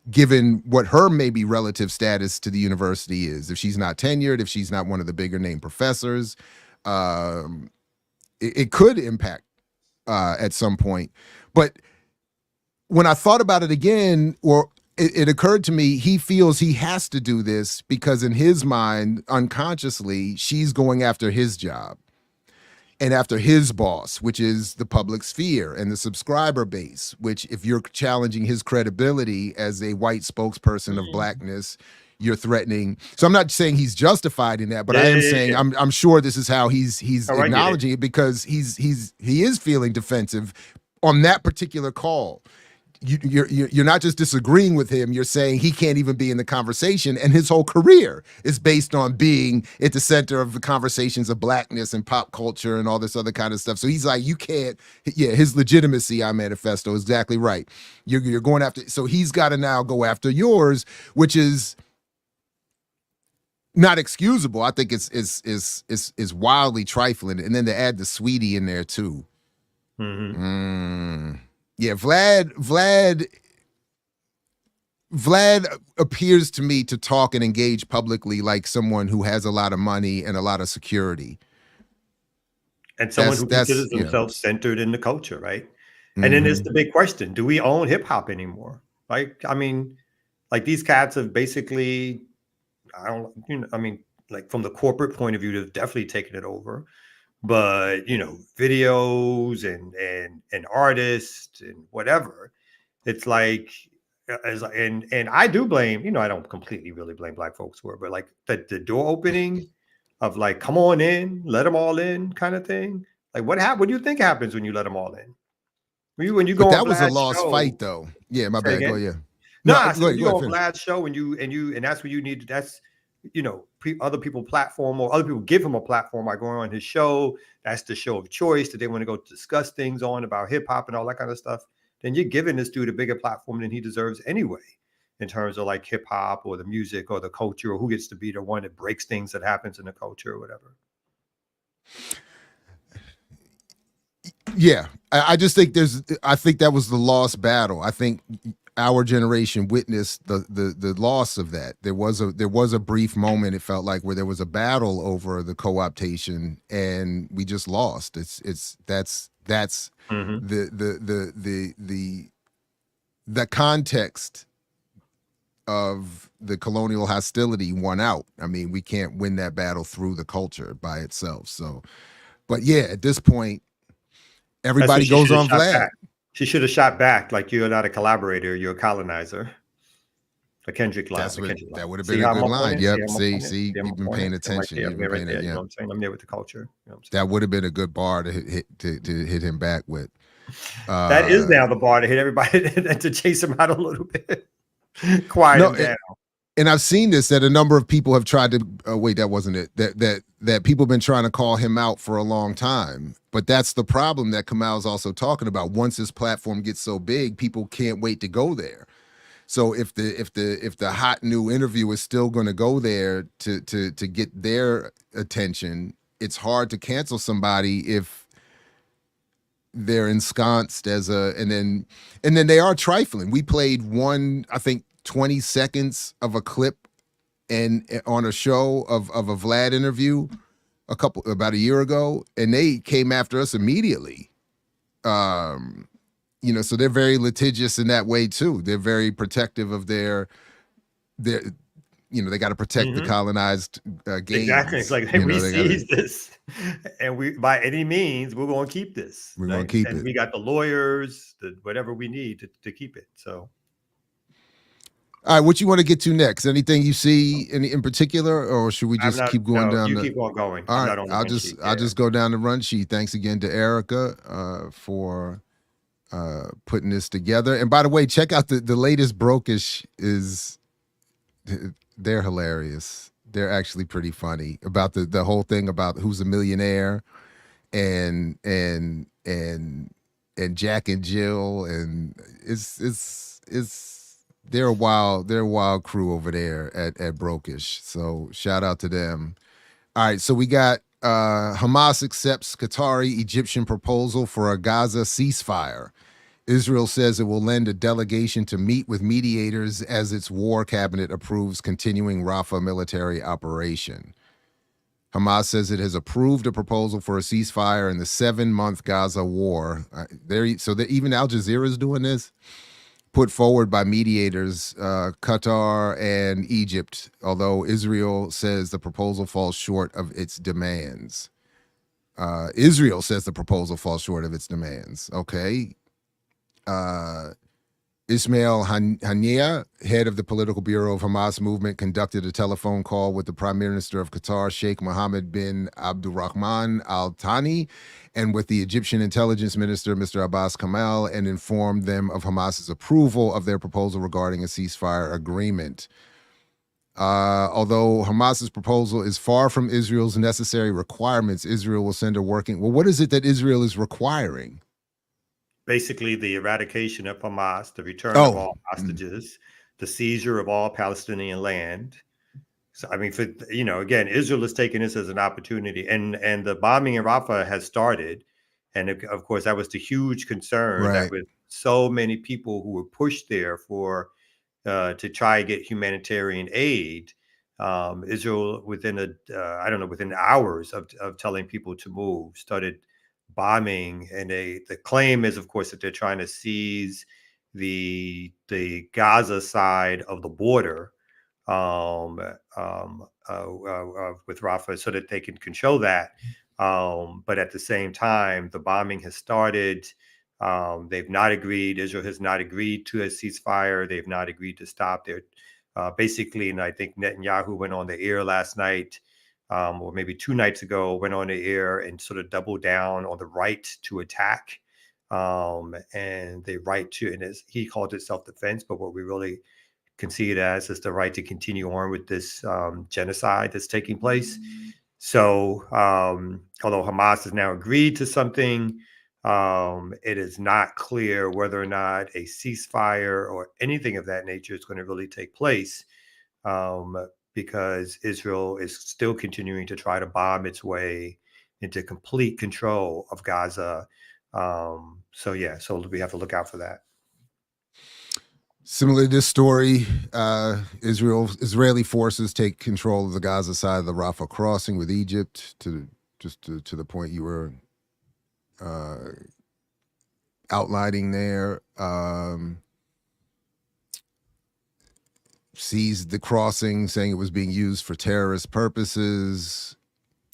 S3: given what her maybe relative status to the university is, if she's not tenured, if she's not one of the bigger name professors, it could impact at some point. But when I thought about it again, it occurred to me, he feels he has to do this because in his mind, unconsciously, she's going after his job and after his boss, which is the public sphere and the subscriber base, which if you're challenging his credibility as a white spokesperson of blackness, you're threatening. So I'm not saying he's justified in that, but I am saying I'm sure this is how he's acknowledging it because he is feeling defensive on that particular call. You're not just disagreeing with him, you're saying he can't even be in the conversation, and his whole career is based on being at the center of the conversations of blackness and pop culture and all this other kind of stuff. So he's like, you can't, his legitimacy, I manifesto, is exactly right. You're going after, so he's got to now go after yours, which is not excusable. I think it's wildly trifling. And then to add the sweetie in there too. Yeah, Vlad appears to me to talk and engage publicly like someone who has a lot of money and a lot of security.
S4: And someone who considers themselves centered in the culture, right? And then there's the big question: do we own hip hop anymore? Like, I mean, like these cats have basically, like from the corporate point of view, they've definitely taken it over. But videos and artists and whatever, it's like, and I do blame, I don't completely really blame Black folks for it, but like the door opening of like, come on in, let them all in, kind of thing. Like, what do you think happens when you let them all in? When you go,
S3: that was a lost fight, though. Yeah, my bad. Go, yeah.
S4: So you go on Vlad's show and that's what you need. That's other people platform, or other people give him a platform by going on his show. That's the show of choice that they want to go discuss things on about hip hop and all that kind of stuff. Then you're giving this dude a bigger platform than he deserves anyway, in terms of like hip hop or the music or the culture, or who gets to be the one that breaks things that happens in the culture or whatever.
S3: Yeah, I just think I think that was the lost battle. I think our generation witnessed the loss of that. There was a brief moment, it felt like, where there was a battle over the co-optation, and we just lost. That's the context of the colonial hostility won out. I mean, we can't win that battle through the culture by itself. So, but yeah, at this point, everybody goes on Vlad.
S4: She should have shot back, like, you're not a collaborator, you're a colonizer. A Kendrick line.
S3: That would have been a good line. Yep. See, you've been paying attention.
S4: You know what I'm saying? I'm there with the culture.
S3: That would have been a good bar to hit him back with.
S4: That is now the bar to hit everybody and to chase him out a little bit. Quiet him down.
S3: And I've seen this, that a number of people have tried to wait, that wasn't it. That people have been trying to call him out for a long time. But that's the problem that Kamal's also talking about. Once his platform gets so big, people can't wait to go there. So if the hot new interview is still going to go there to get their attention, it's hard to cancel somebody if they're ensconced as and then they are trifling. We played one, I think, 20 seconds of a clip and on a show of a Vlad interview about a year ago, and they came after us immediately. So they're very litigious in that way too. They're very protective of their they got to protect the colonized gains.
S4: Exactly. It's like, hey, we seized this, and we, by any means, we're going to keep this.
S3: We're going to keep it.
S4: We got the lawyers, whatever we need to keep it. So.
S3: All right, what you want to get to next? Anything you see in particular, or should we just keep going down?
S4: You keep on going.
S3: All right, I'll just go down the run sheet. Thanks again to Erica for putting this together. And by the way, check out the latest Brokish. They're hilarious. They're actually pretty funny about the whole thing about who's a millionaire, and Jack and Jill, and it's. They're a wild crew over there at Brokish. So shout out to them. All right, so we got Hamas accepts Qatari Egyptian proposal for a Gaza ceasefire. Israel says it will lend a delegation to meet with mediators as its war cabinet approves continuing Rafah military operation. Hamas says it has approved a proposal for a ceasefire in the 7-month Gaza war. Even Al Jazeera is doing this. Put forward by mediators, Qatar and Egypt, although Israel says the proposal falls short of its demands. Israel says the proposal falls short of its demands. Okay. Ismail Haniyeh, head of the political bureau of Hamas movement, conducted a telephone call with the Prime Minister of Qatar, Sheikh Mohammed bin Abdulrahman Al Thani, and with the Egyptian Intelligence Minister, Mr. Abbas Kamal, and informed them of Hamas's approval of their proposal regarding a ceasefire agreement. Although Hamas's proposal is far from Israel's necessary requirements, Israel will send a working. Well, what is it that Israel is requiring?
S4: Basically, the eradication of Hamas, the return of all
S3: Oh,
S4: hostages, the seizure of all Palestinian land. So, I mean, again, Israel has taken this as an opportunity, and the bombing in Rafah has started, and of course, that was the huge concern that
S3: right.
S4: with so many people who were pushed there to try and get humanitarian aid, Israel within within hours of telling people to move, started bombing, and the claim is, of course, that they're trying to seize the Gaza side of the border um, with Rafah so that they can control that. But at the same time, the bombing has started. They've not agreed. Israel has not agreed to a ceasefire. They've not agreed to stop their basically. And I think Netanyahu went on the air last night, or maybe 2 nights ago, went on the air and sort of doubled down on the right to attack, and the right to, and as he called it, self-defense. But what we really concede it as is the right to continue on with this genocide that's taking place. So, although Hamas has now agreed to something, it is not clear whether or not a ceasefire or anything of that nature is going to really take place, because Israel is still continuing to try to bomb its way into complete control of Gaza. So we have to look out for that.
S3: Similar to this story, Israeli forces take control of the Gaza side of the Rafah crossing with Egypt to the point you were outlining there. Seized the crossing, saying it was being used for terrorist purposes.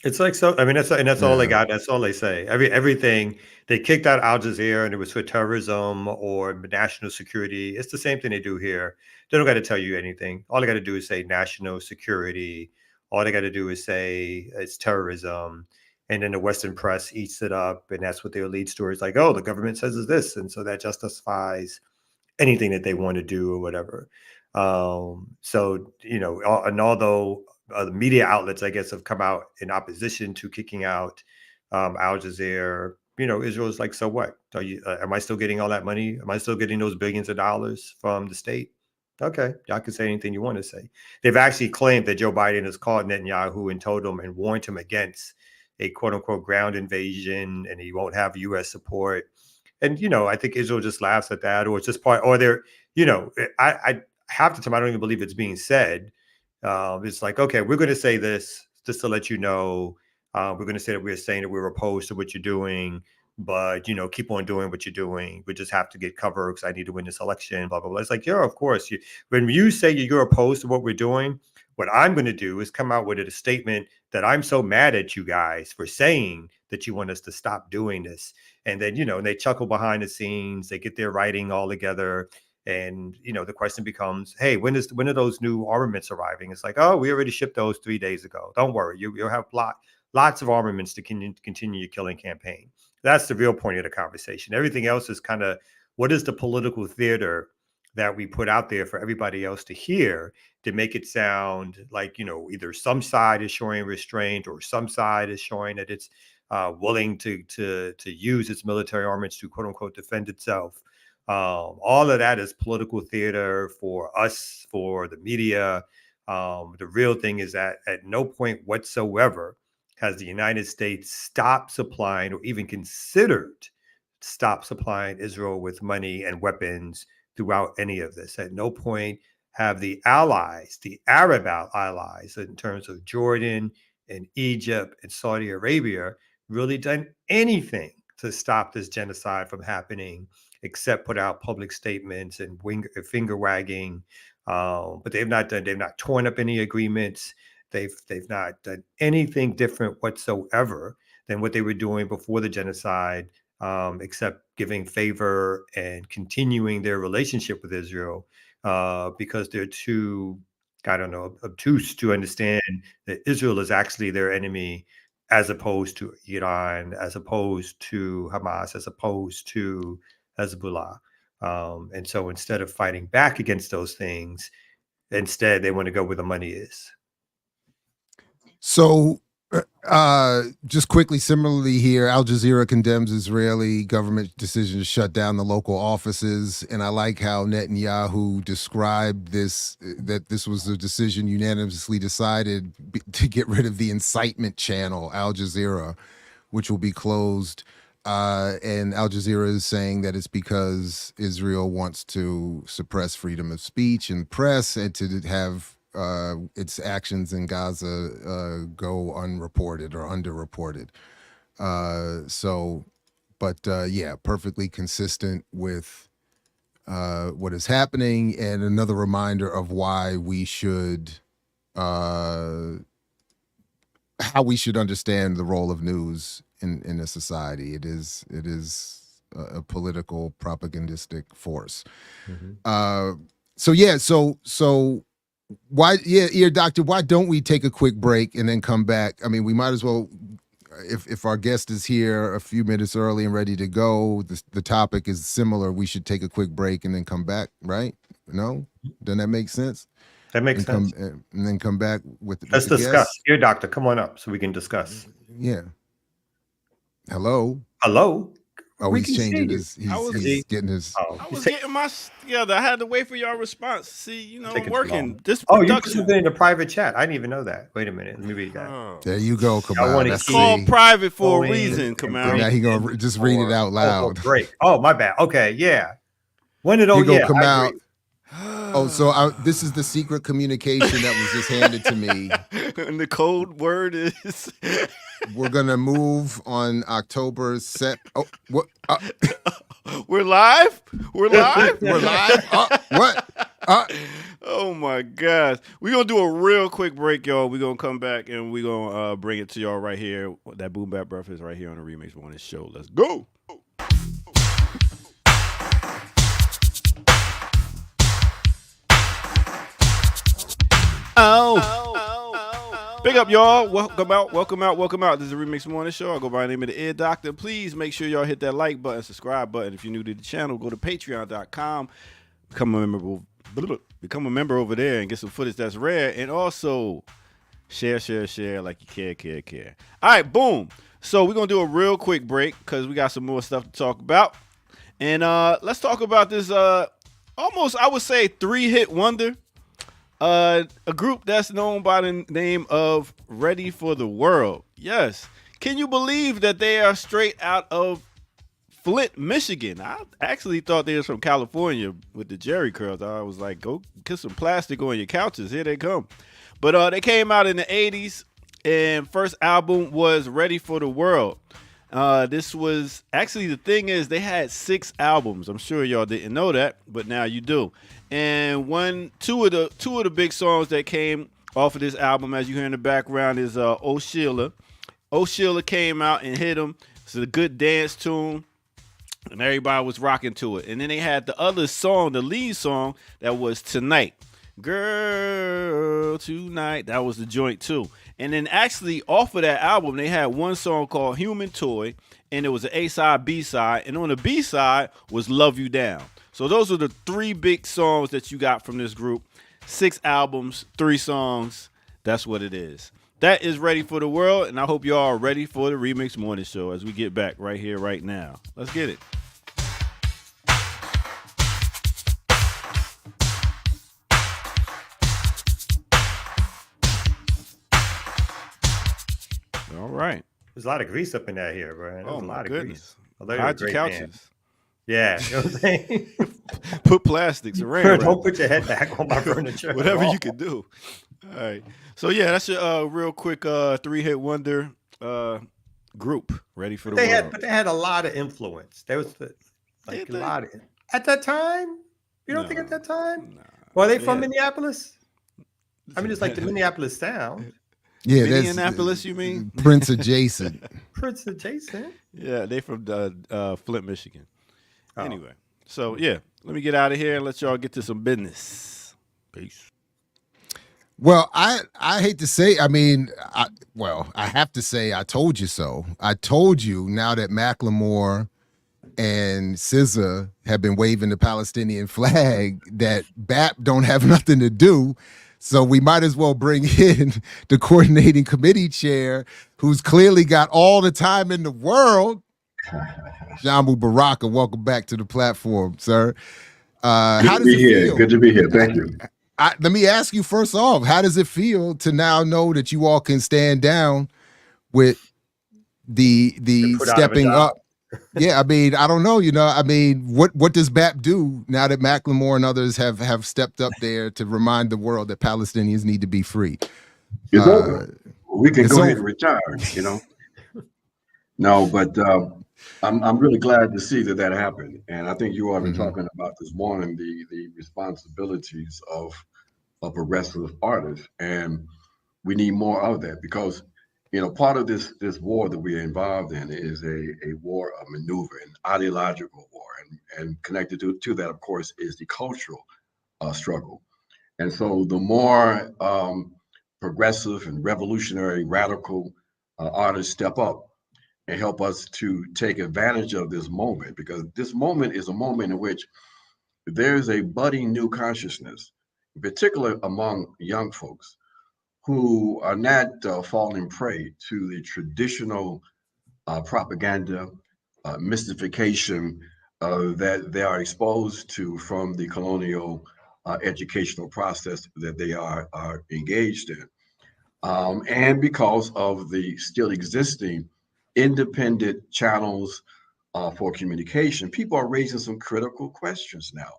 S4: It's like, so, I mean, that's all they got. That's all they say. Everything, they kicked out Al Jazeera and it was for terrorism or national security. It's the same thing they do here. They don't got to tell you anything. All they got to do is say national security. All they got to do is say it's terrorism. And then the Western press eats it up. And that's what their lead story is like. Oh, the government says is this. And so that justifies anything that they want to do or whatever. And although the media outlets, I guess, have come out in opposition to kicking out Al Jazeera, Israel is like, so what? Am I still getting all that money? Am I still getting those billions of dollars from the state? Okay, y'all can say anything you want to say. They've actually claimed that Joe Biden has called Netanyahu and told him and warned him against a quote unquote ground invasion, and he won't have U.S. support. And I think Israel just laughs at that, or it's just part, or they're, I half the time I don't even believe it's being said. It's like, okay, we're going to say this just to let you know. We're going to say that we're saying that we're opposed to what you're doing, but keep on doing what you're doing. We just have to get cover because I need to win this election. Blah blah blah. It's like, yeah, of course. When you say you're opposed to what we're doing, what I'm going to do is come out with a statement that I'm so mad at you guys for saying that you want us to stop doing this. And then, they chuckle behind the scenes, they get their writing all together. And, the question becomes, hey, when are those new armaments arriving? It's like, oh, we already shipped those 3 days ago. Don't worry. You'll have lots of armaments to continue your killing campaign. That's the real point of the conversation. Everything else is kind of, what is the political theater that we put out there for everybody else to hear to make it sound like, either some side is showing restraint or some side is showing that it's willing to use its military armaments to quote unquote defend itself. All of that is political theater for us, for the media. The real thing is that at no point whatsoever has the United States stopped supplying or even considered stop supplying Israel with money and weapons throughout any of this. At no point have the allies, the Arab allies, in terms of Jordan and Egypt and Saudi Arabia, really done anything to stop this genocide from happening, except put out public statements and finger wagging. But they've not torn up any agreements. They've not done anything different whatsoever than what they were doing before the genocide. except giving favor and continuing their relationship with Israel because they're too, I don't know, obtuse to understand that Israel is actually their enemy, as opposed to Iran, as opposed to Hamas, as opposed to Hezbollah. And so instead of fighting back against those things, instead they want to go where the money is.
S3: So, just quickly, similarly here, Al Jazeera condemns Israeli government decision to shut down the local offices, and I like how Netanyahu described this, that this was a decision unanimously decided to get rid of the incitement channel, Al Jazeera, which will be closed. And Al Jazeera is saying that it's because Israel wants to suppress freedom of speech and press and to have its actions in Gaza go unreported or underreported. Yeah, perfectly consistent with what is happening, and another reminder of why we should, how we should understand the role of news in a society. It is a political propagandistic force. So why, ear doctor, why don't we take a quick break and then come back? I mean, we might as well, if our guest is here a few minutes early and ready to go, the topic is similar, we should take a quick break and then come back, right? No? Doesn't that make sense?
S4: That makes sense.
S3: And then come back with
S4: Let's
S3: the
S4: discuss.
S3: guest.
S4: Ear doctor, come on up so we can discuss.
S3: Yeah. Hello? Oh,
S4: We
S3: he's
S4: can see
S3: changing
S4: you.
S3: his, he's getting his.
S2: I was getting my together. I had to wait for your response. See, I'm
S4: Taking too
S2: working.
S4: long.
S2: This
S4: Oh, you
S2: production.
S4: put it in a private chat. I didn't even know that. Wait a minute. Let me read that.
S2: Oh.
S3: There you go,
S4: I
S3: Kamal.
S4: wanna
S3: That's
S2: It's called
S3: see.
S2: private for a
S4: Going
S2: reason,
S4: and
S2: Kamal.
S3: Now he gonna just read it out loud.
S4: Break. Oh, my bad. Okay, yeah. When did
S3: Here go
S4: I
S3: Kamal.
S4: agree.
S3: Oh, so this is the secret communication that was just handed to me.
S2: And the code word is
S3: We're gonna move on October set. Oh, what?
S2: we're live. We're live.
S3: We're live. What?
S2: Oh my gosh. We're gonna do a real quick break, y'all. We're gonna come back and we're gonna bring it to y'all right here. That Boom Bap Breakfast right here on the Remix Morning Show. Let's go. Big up, y'all. Welcome out. This is the Remix Morning Show. I go by the name of the Ear Doctor. Please make sure y'all hit that like button, subscribe button. If you're new to the channel, go to patreon.com. Become a member over there and get some footage that's rare. And also share like you care. All right, boom. So we're going to do a real quick break because we got some more stuff to talk about. And let's talk about this almost, I would say, 3-hit wonder. A group that's known by the name of Ready for the World. Yes. Can you believe that they are straight out of Flint, Michigan? I actually thought they was from California with the Jerry curls. I was like, go get some plastic on your couches. Here they come. But they came out in the 80s, and first album was Ready for the World. This was actually, the thing is, they had 6 albums. I'm sure y'all didn't know that, but now you do. And two of the big songs that came off of this album, as you hear in the background, is Oh Sheila. Oh Sheila came out and hit them. It's a good dance tune, and everybody was rocking to it. And then they had the other song, the lead song, that was Tonight. Girl, Tonight. That was the joint too. And then actually off of that album, they had one song called Human Toy, and it was an A-side, B-side, and on the B-side was Love You Down. So those are the 3 big songs that you got from this group. 6 albums, 3 songs. That's what it is. That is Ready for the World, and I hope y'all are ready for the Remix Morning Show as we get back right here, right now. Let's get it. All right.
S4: There's a lot of grease up in that here, bro. There's
S2: Oh,
S4: a
S2: my
S4: lot
S2: goodness.
S4: of grease.
S2: Hide your couches.
S4: Yeah, you know what I'm saying?
S2: Put plastics around.
S4: Don't put your head back on my furniture.
S2: Whatever you can do. All right. So yeah, that's your real quick 3-hit wonder group. Ready for the world.
S4: But they had a lot of influence. There was a lot of at that time. You don't think at that time?
S2: Nah.
S4: Were they from Minneapolis? I mean, it's like the Minneapolis sound.
S3: Yeah,
S2: Minneapolis, you mean?
S3: Prince adjacent.
S4: Prince adjacent.
S2: Yeah, they from Flint, Michigan.
S4: Oh.
S2: Anyway, so yeah, let me get out of here and let y'all get to some business. Peace.
S3: Well, I hate to say, I mean, I have to say, I told you so. I told you now that Macklemore and SZA have been waving the Palestinian flag that BAP don't have nothing to do. So we might as well bring in the coordinating committee chair, who's clearly got all the time in the world. Ajamu Baraka, welcome back to the platform, sir. How does it feel?
S5: Good to be here. Thank you.
S3: Let me ask you first off, how does it feel to now know that you all can stand down with the stepping up? Yeah, I mean, I don't know, I mean, what does BAP do now that Macklemore and others have stepped up there to remind the world that Palestinians need to be free?
S5: It's over. We can go ahead
S3: over.
S5: and retire, No, but I'm really glad to see that happened. And I think you all have been talking about this morning, the responsibilities of a progressive artist. And we need more of that because, part of this war that we're involved in is a war of maneuver, an ideological war. And connected to that, of course, is the cultural struggle. And so the more progressive and revolutionary, radical artists step up and help us to take advantage of this moment, because this moment is a moment in which there's a budding new consciousness, in particular among young folks who are not falling prey to the traditional propaganda, mystification that they are exposed to from the colonial educational process that they are engaged in. And because of the still existing independent channels for communication, people are raising some critical questions now.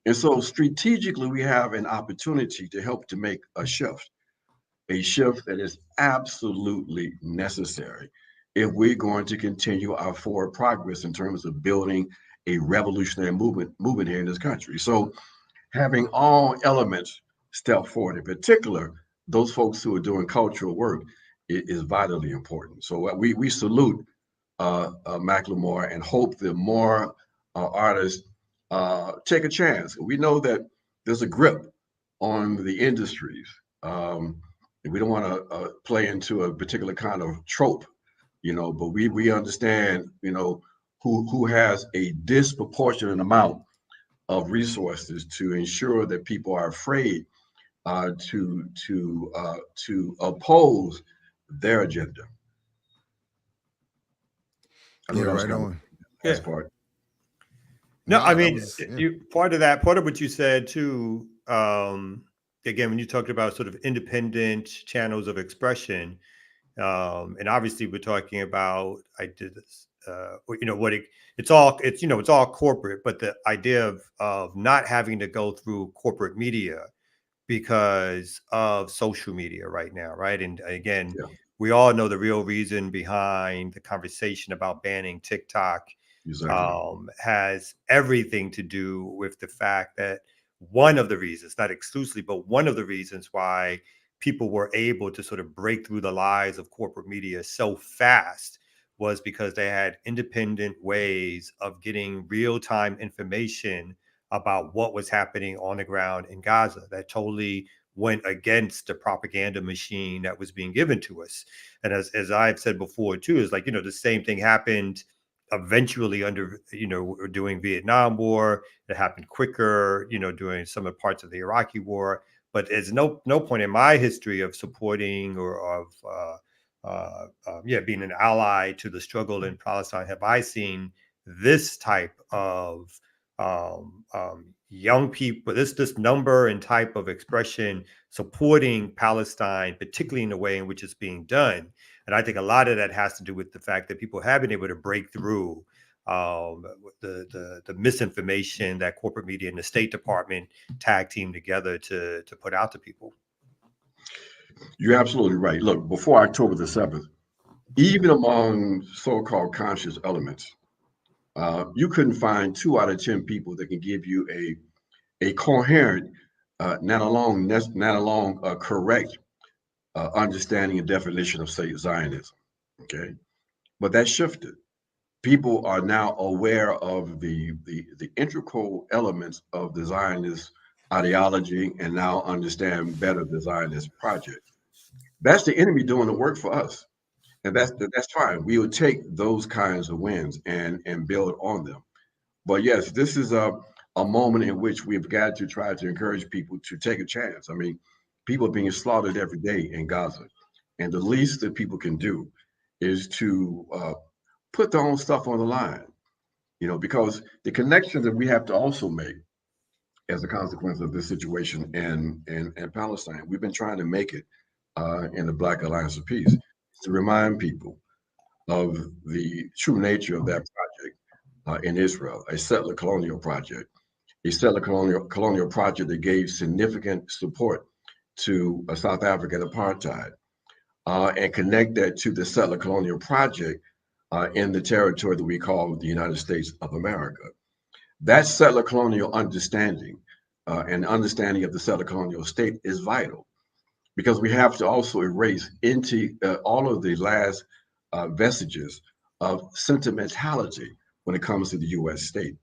S5: And so strategically, we have an opportunity to help to make a shift that is absolutely necessary if we're going to continue our forward progress in terms of building a revolutionary movement here in this country. So having all elements step forward, in particular, those folks who are doing cultural work is vitally important. So we salute Macklemore and hope that more artists take a chance. We know that there's a grip on the industries. We don't want to play into a particular kind of trope, but we understand, who has a disproportionate amount of resources to ensure that people are afraid to oppose their agenda.
S3: Yeah, right on.
S5: That's part.
S4: No, I mean, part of what you said too. Again, when you talked about sort of independent channels of expression, and obviously we're talking about it's all corporate, but the idea of not having to go through corporate media because of social media right now, right? And again, we all know the real reason behind the conversation about banning TikTok. Exactly. Has everything to do with the fact that one of the reasons, not exclusively, but one of the reasons why people were able to sort of break through the lies of corporate media so fast was because they had independent ways of getting real-time information about what was happening on the ground in Gaza that totally went against the propaganda machine that was being given to us. And as I've said before too, is like, the same thing happened eventually under, during Vietnam War. It happened quicker, during some of the parts of the Iraqi war. But there's no point in my history of supporting or of being an ally to the struggle in Palestine have I seen this type of young people, this number and type of expression supporting Palestine, particularly in the way in which it's being done. And I think a lot of that has to do with the fact that people have been able to break through the misinformation that corporate media and the State Department tag team together to put out to people.
S5: You're absolutely right. Look, before October the 7th, even among so-called conscious elements, you couldn't find 2 out of 10 people that can give you a coherent, not alone correct understanding and definition of, say, Zionism. Okay, but that shifted. People are now aware of the integral elements of the Zionist ideology and now understand better the Zionist project. That's the enemy doing the work for us. And that's fine. We will take those kinds of wins and build on them. But yes, this is a moment in which we've got to try to encourage people to take a chance. I mean, people are being slaughtered every day in Gaza, and the least that people can do is to put their own stuff on the line. Because the connection that we have to also make as a consequence of this situation in Palestine, we've been trying to make it in the Black Alliance of Peace to remind people of the true nature of that project in Israel, a settler colonial project, a settler colonial project that gave significant support to South African apartheid, and connect that to the settler colonial project in the territory that we call the United States of America. That settler colonial understanding and understanding of the settler colonial state is vital because we have to also erase into all of the last vestiges of sentimentality when it comes to the U.S. state.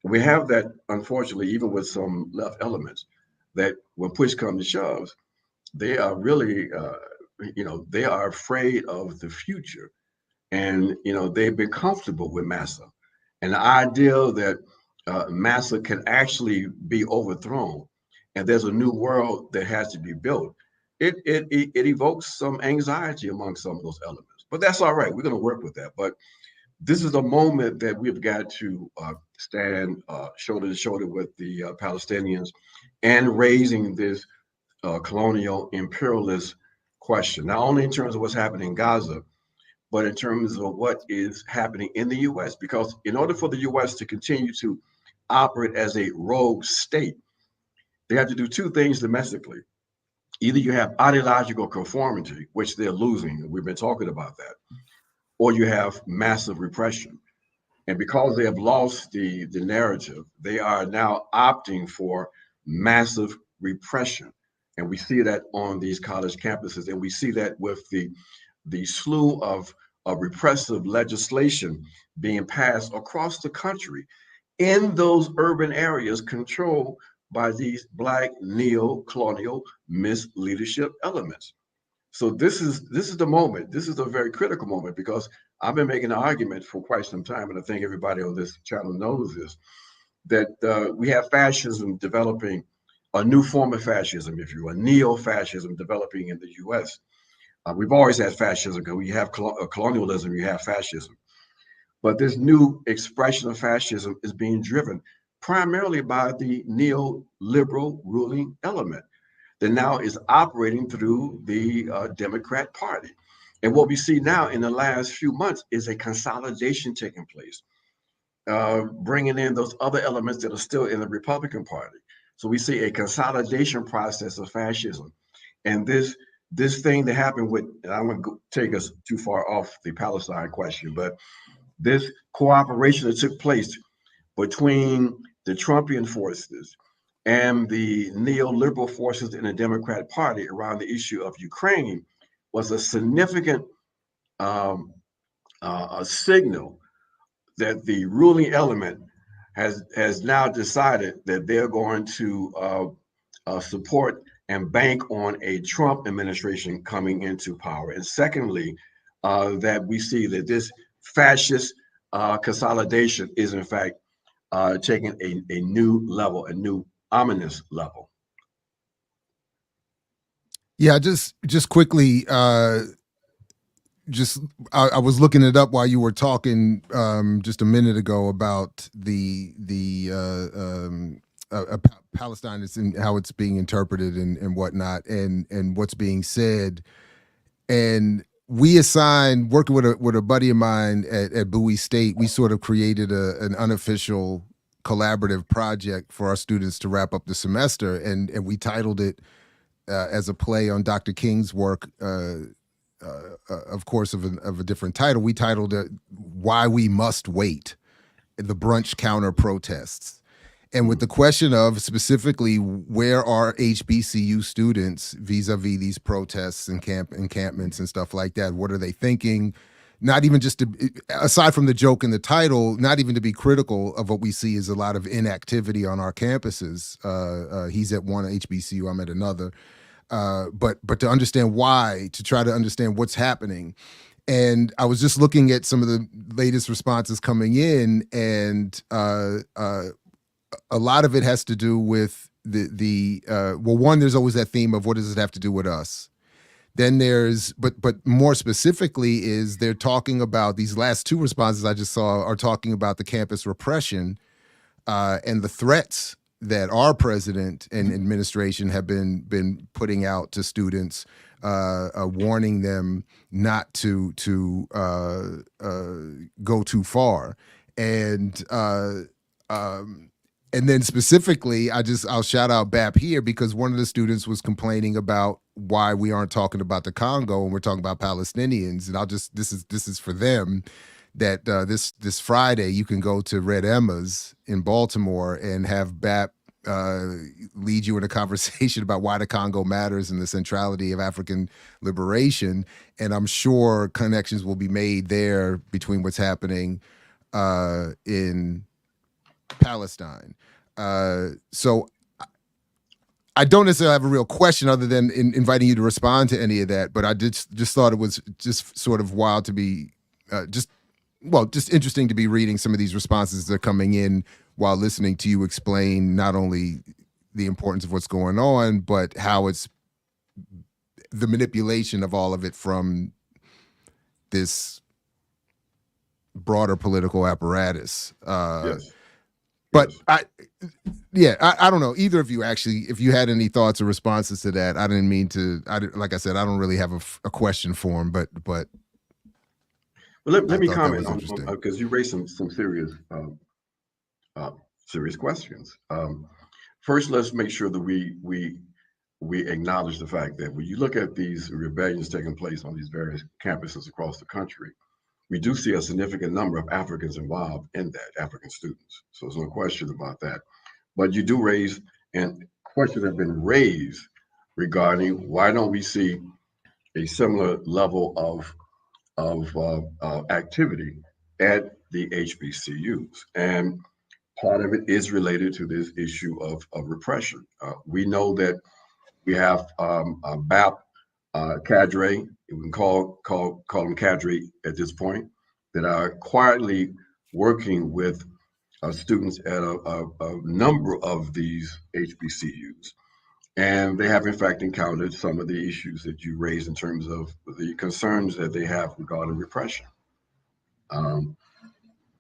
S5: We have that, unfortunately, even with some left elements, that when push comes to shove, they are really, they are afraid of the future. And, they've been comfortable with massa. And the idea that massa can actually be overthrown and there's a new world that has to be built, it evokes some anxiety among some of those elements. But that's all right. We're going to work with that. But this is a moment that we've got to stand shoulder to shoulder with the Palestinians and raising this colonial imperialist question, not only in terms of what's happening in Gaza, but in terms of what is happening in the U.S. Because in order for the U.S. to continue to operate as a rogue state, they have to do two things domestically. Either you have ideological conformity, which they're losing, we've been talking about that, or you have massive repression. And because they have lost the narrative, they are now opting for massive repression. And we see that on these college campuses, and we see that with the slew of repressive legislation being passed across the country in those urban areas controlled by these Black neo-colonial misleadership elements. So this is the moment. This is a very critical moment because I've been making an argument for quite some time, and I think everybody on this channel knows this, that we have fascism developing, a new form of fascism, if you will, neo-fascism developing in the U.S. We've always had fascism because we have colonialism, you have fascism. But this new expression of fascism is being driven primarily by the neoliberal ruling element that now is operating through the Democrat Party. And what we see now in the last few months is a consolidation taking place, bringing in those other elements that are still in the Republican Party. So we see a consolidation process of fascism. And this thing that happened with, and I won't take us too far off the Palestine question, but this cooperation that took place between the Trumpian forces and the neoliberal forces in the Democratic Party around the issue of Ukraine was a significant a signal that the ruling element has now decided that they're going to support and bank on a Trump administration coming into power. And secondly, that we see that this fascist consolidation is in fact taking a new level, a new ominous level.
S3: Yeah, just quickly, I was looking it up while you were talking just a minute ago about the Palestine and how it's being interpreted and whatnot, and what's being said. And we assigned, working with a buddy of mine at Bowie State, we sort of created an unofficial collaborative project for our students to wrap up the semester, and we titled it as a play on Dr. King's work, of course, of a different title. We titled it "Why We Must Wait: The Brunch Counter Protests." And with the question of specifically where are HBCU students vis-a-vis these protests and encampments and stuff like that? What are they thinking? not even just to, aside from the joke in the title, not even to be critical of what we see is a lot of inactivity on our campuses. He's at one HBCU, I'm at another. But to understand why, to try to understand what's happening. And I was just looking at some of the latest responses coming in, and a lot of it has to do with well, one, there's always that theme of what does it have to do with us? Then there's, but more specifically is they're talking about these last two responses I just saw are talking about the campus repression and the threats that our president and administration have been putting out to students, warning them not to go too far, and then specifically, I'll shout out BAP here because one of the students was complaining about why we aren't talking about the Congo and we're talking about Palestinians. And this is for them that this Friday you can go to Red Emma's in Baltimore and have BAP lead you in a conversation about why the Congo matters and the centrality of African liberation. And I'm sure connections will be made there between what's happening in Palestine. So I don't necessarily have a real question other than inviting you to respond to any of that, but I just thought it was just sort of wild to be just interesting to be reading some of these responses that are coming in while listening to you explain not only the importance of what's going on, but how it's the manipulation of all of it from this broader political apparatus.
S5: Yes.
S3: But
S5: yes.
S3: I don't know either of you actually, if you had any thoughts or responses to that. I didn't mean to. Like I said, I don't really have a question for him, but.
S5: Well, let me comment on because you raised some serious serious questions. First, let's make sure that we acknowledge the fact that when you look at these rebellions taking place on these various campuses across the country, we do see a significant number of Africans involved in that, African students. So there's no question about that. But you do raise, and questions have been raised regarding why don't we see a similar level of activity at the HBCUs? And part of it is related to this issue of repression. We know that we have a BAP cadre, we can call them cadre at this point, that are quietly working with students at a number of these HBCUs. And they have, in fact, encountered some of the issues that you raised in terms of the concerns that they have regarding repression. And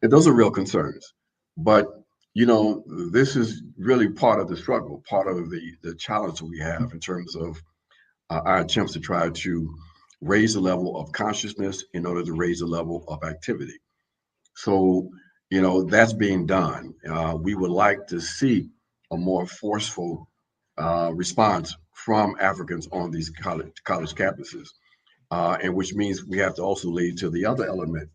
S5: those are real concerns. But, this is really part of the struggle, part of the challenge that we have in terms of our attempts to try to raise the level of consciousness in order to raise the level of activity. So, that's being done. We would like to see a more forceful response from Africans on these college campuses, and which means we have to also lead to the other element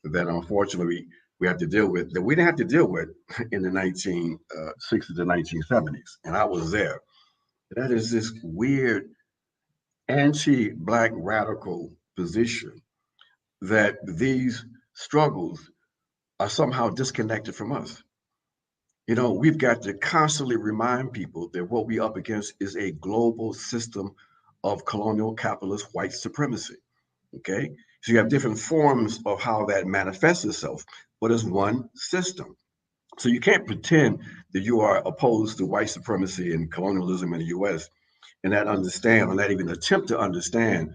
S5: that unfortunately we have to deal with, that we didn't have to deal with in the 1960s to 1970s. And I was there. That is this weird anti-Black radical position that these struggles are somehow disconnected from us. We've got to constantly remind people that what we're up against is a global system of colonial capitalist white supremacy. Okay? So you have different forms of how that manifests itself, but it's one system. So you can't pretend that you are opposed to white supremacy and colonialism in the US and not understand or not even attempt to understand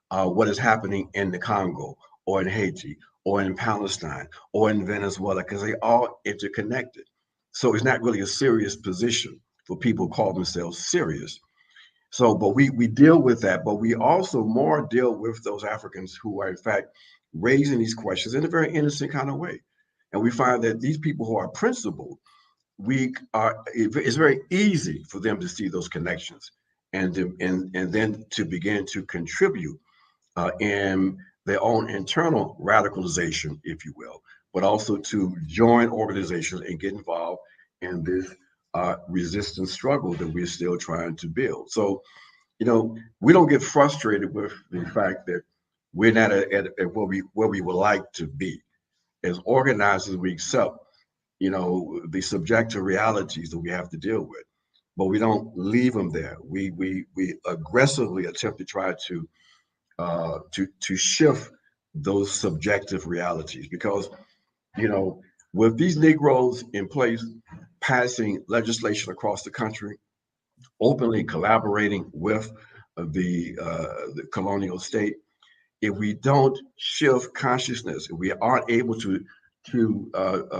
S5: what is happening in the Congo or in Haiti or in Palestine or in Venezuela, because they all interconnected. So it's not really a serious position for people who call themselves serious. So, but we deal with that, but we also more deal with those Africans who are in fact raising these questions in a very innocent kind of way. And we find that these people who are principled, it's very easy for them to see those connections and then to begin to contribute in their own internal radicalization, if you will, but also to join organizations and get involved in this resistance struggle that we're still trying to build. So, we don't get frustrated with the fact that We're not at where we would like to be. As organizers, we accept, the subjective realities that we have to deal with, but we don't leave them there. We aggressively attempt to try to shift those subjective realities because with these Negroes in place, passing legislation across the country, openly collaborating with the colonial state, if we don't shift consciousness, if we aren't able to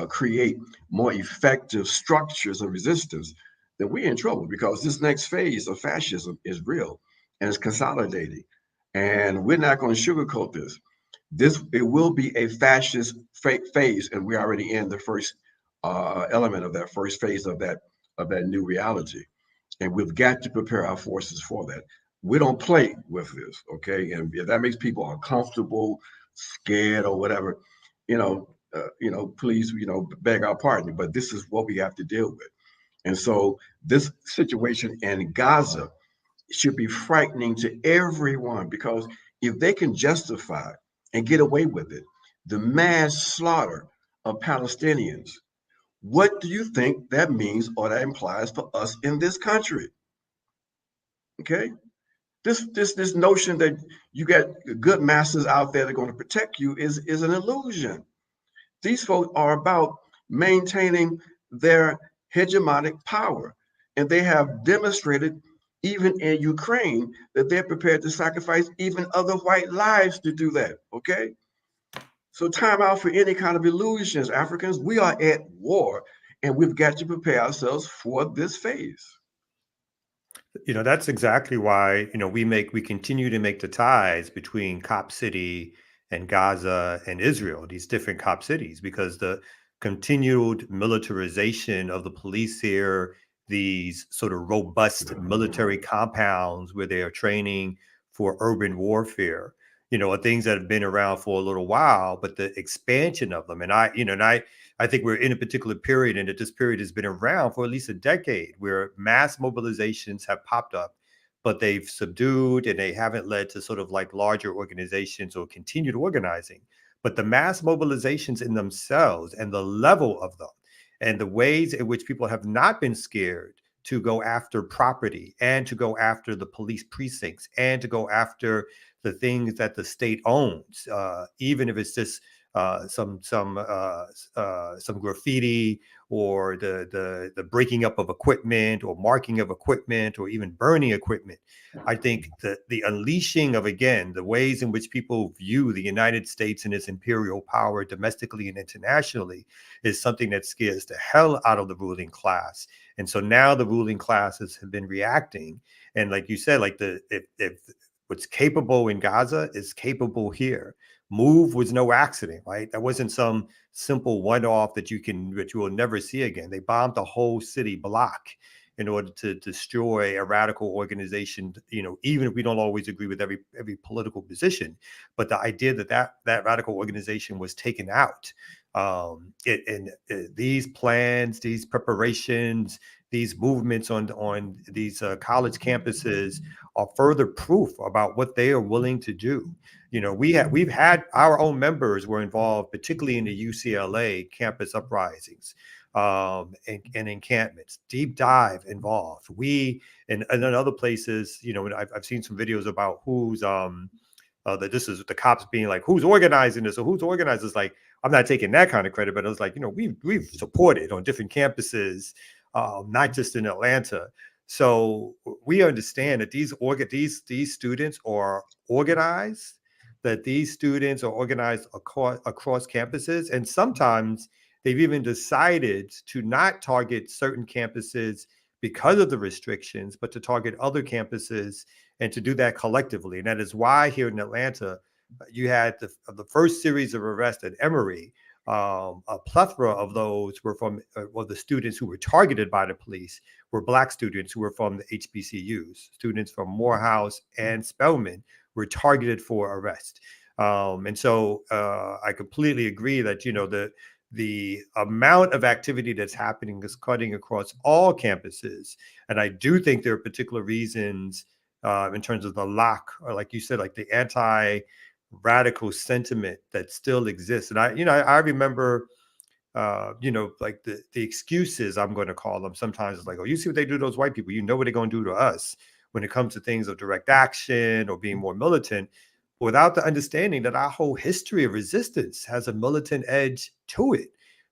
S5: create more effective structures of resistance, then we're in trouble because this next phase of fascism is real and it's consolidating. And we're not going to sugarcoat this. It will be a fascist phase, and we're already in the first element of that first phase of that new reality. And we've got to prepare our forces for that. We don't play with this, okay? And if that makes people uncomfortable, scared, or whatever, please, beg our pardon. But this is what we have to deal with. And so this situation in Gaza should be frightening to everyone because if they can justify and get away with it, the mass slaughter of Palestinians, what do you think that means or that implies for us in this country? Okay, this notion that you got good masters out there that are going to protect you is an illusion. These folks are about maintaining their hegemonic power, and they have demonstrated even in Ukraine that they're prepared to sacrifice even other white lives to do that. Okay, so time out for any kind of illusions, Africans. We are at war, and we've got to prepare ourselves for this phase.
S4: That's exactly why, we continue to make the ties between Cop City and Gaza and Israel, these different Cop cities, because the continued militarization of the police here, these sort of robust military compounds where they are training for urban warfare, are things that have been around for a little while, but the expansion of them, and I think we're in a particular period, and that this period has been around for at least a decade, where mass mobilizations have popped up, but they've subdued and they haven't led to sort of like larger organizations or continued organizing. But the mass mobilizations in themselves and the level of them and the ways in which people have not been scared to go after property and to go after the police precincts and to go after the things that the state owns, even if it's just some graffiti or the breaking up of equipment or marking of equipment or even burning equipment. I think the unleashing of, again, the ways in which people view the United States and its imperial power domestically and internationally is something that scares the hell out of the ruling class. And so now the ruling classes have been reacting. And like you said, like if what's capable in Gaza is capable here. Move was no accident, right? That wasn't some simple one-off that you will never see again. They bombed the whole city block in order to destroy a radical organization, even if we don't always agree with every political position. But the idea that radical organization was taken out, these plans, these preparations, these movements on these college campuses are further proof about what they are willing to do. We've had our own members were involved, particularly in the UCLA campus uprisings and encampments, deep dive involved. We and in other places, I've seen some videos about who's that this is the cops being like, who's organizing this or who's organizing this. Like, I'm not taking that kind of credit, but it was like, we've supported on different campuses, not just in Atlanta. So we understand that these students are organized, that these students are organized across campuses, and sometimes they've even decided to not target certain campuses because of the restrictions, but to target other campuses and to do that collectively. And that is why here in Atlanta, you had the first series of arrests at Emory. A plethora of those were from the students who were targeted by the police were Black students who were from the HBCUs. Students from Morehouse and Spelman were targeted for arrest. And so I completely agree that, the amount of activity that's happening is cutting across all campuses. And I do think there are particular reasons in terms of the lock, or like you said, like the radical sentiment that still exists. And I remember, like the excuses, I'm going to call them, sometimes it's like, oh, you see what they do to those white people, you know what they're going to do to us when it comes to things of direct action or being more militant, without the understanding that our whole history of resistance has a militant edge to it.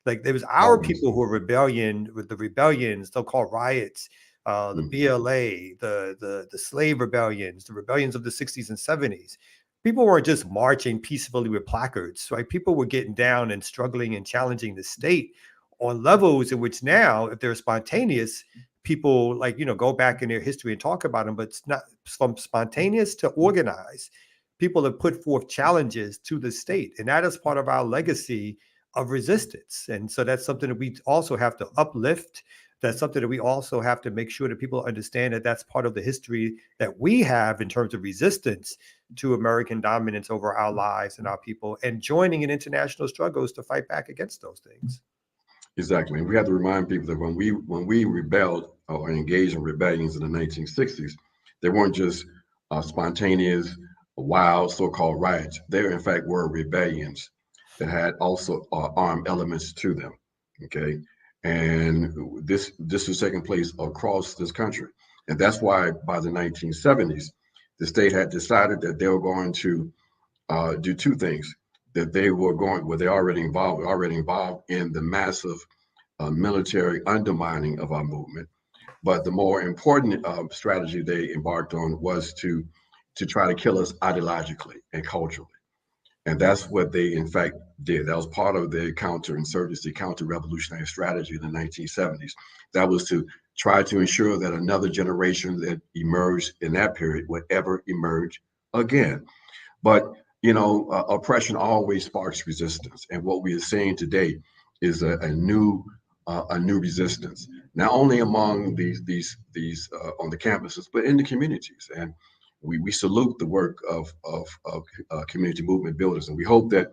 S4: Like there was our
S5: Always.
S4: people who were rebellion with the rebellions, so-called riots, the BLA, the slave rebellions, the rebellions of the 60s and 70s. People weren't just marching peacefully with placards, right? People were getting down and struggling and challenging the state on levels in which now, if they're spontaneous, people go back in their history and talk about them, but it's not from spontaneous to organized. People have put forth challenges to the state, and that is part of our legacy of resistance. And so that's something that we also have to uplift. That's something that we also have to make sure that people understand that that's part of the history that we have in terms of resistance to American dominance over our lives and our people, and joining in international struggles to fight back against those things.
S5: Exactly. And we have to remind people that when we rebelled or engaged in rebellions in the 1960s, they weren't just spontaneous, wild so-called riots. They, in fact, were rebellions that had also armed elements to them. Okay. And this was taking place across this country. And that's why by the 1970s, the state had decided that they were going to do two things. That they were they're already involved in the massive military undermining of our movement. But the more important strategy they embarked on was to try to kill us ideologically and culturally. And that's what they, in fact, did. That was part of the counterinsurgency, counter-revolutionary strategy in the 1970s. That was to try to ensure that another generation that emerged in that period would ever emerge again. But oppression always sparks resistance, and what we are seeing today is a new resistance, not only among these on the campuses, but in the communities. And we salute the work of community movement builders, and we hope that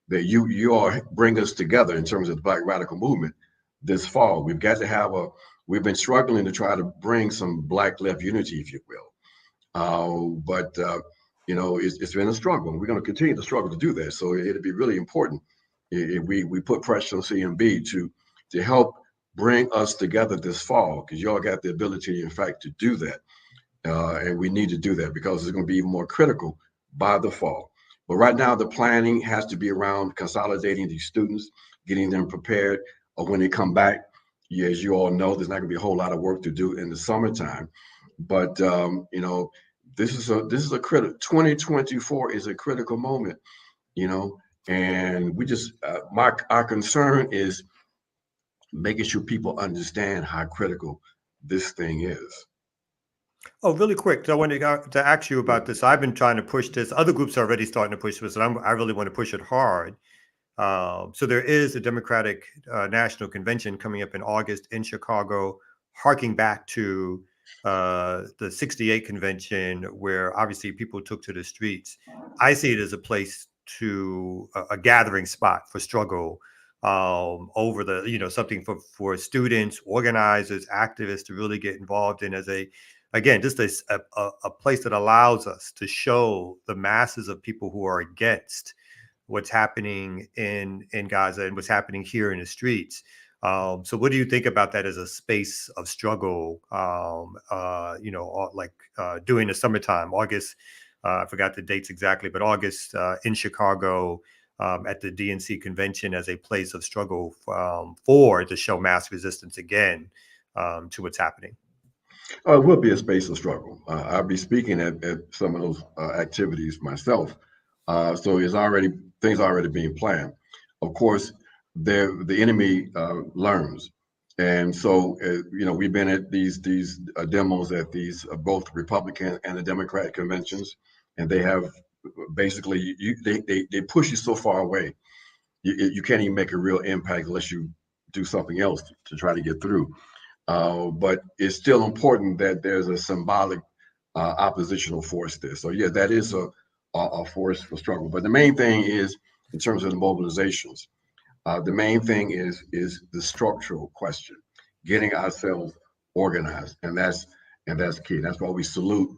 S5: you all bring us together in terms of the Black Radical Movement this fall. We've got to have we've been struggling to try to bring some Black left unity, if you will, but it's been a struggle, and we're going to continue to struggle to do that. So it'd be really important if we put pressure on CMB to help bring us together this fall, because y'all got the ability, in fact, to do that. And we need to do that because it's going to be even more critical by the fall. But right now, the planning has to be around consolidating these students, getting them prepared when they come back. Yeah, as you all know, there's not going to be a whole lot of work to do in the summertime. But this is a critical. 2024 is a critical moment, and we just our concern is making sure people understand how critical this thing is.
S4: Oh, really quick. So I wanted to ask you about this. I've been trying to push this. Other groups are already starting to push this, and I really want to push it hard. So there is a Democratic National Convention coming up in August in Chicago, harking back to the 68 convention, where obviously people took to the streets. I see it as a place a gathering spot for struggle over something for students, organizers, activists to really get involved in, as just a place that allows us to show the masses of people who are against what's happening in Gaza and what's happening here in the streets. So what do you think about that as a space of struggle, during the summertime, August, I forgot the dates exactly, but August in Chicago at the DNC convention as a place of struggle to show mass resistance again to what's happening?
S5: It will be a space of struggle. I'll be speaking at some of those activities myself. So things are already being planned. Of course, the enemy learns, and so we've been at these demos at these both Republican and the Democratic conventions, and they have basically they push you so far away, you can't even make a real impact unless you do something else to try to get through. But it's still important that there's a symbolic oppositional force there. So yeah, that is a force for struggle. But the main thing is, in terms of the mobilizations, the main thing is the structural question, getting ourselves organized, and that's key. That's why we salute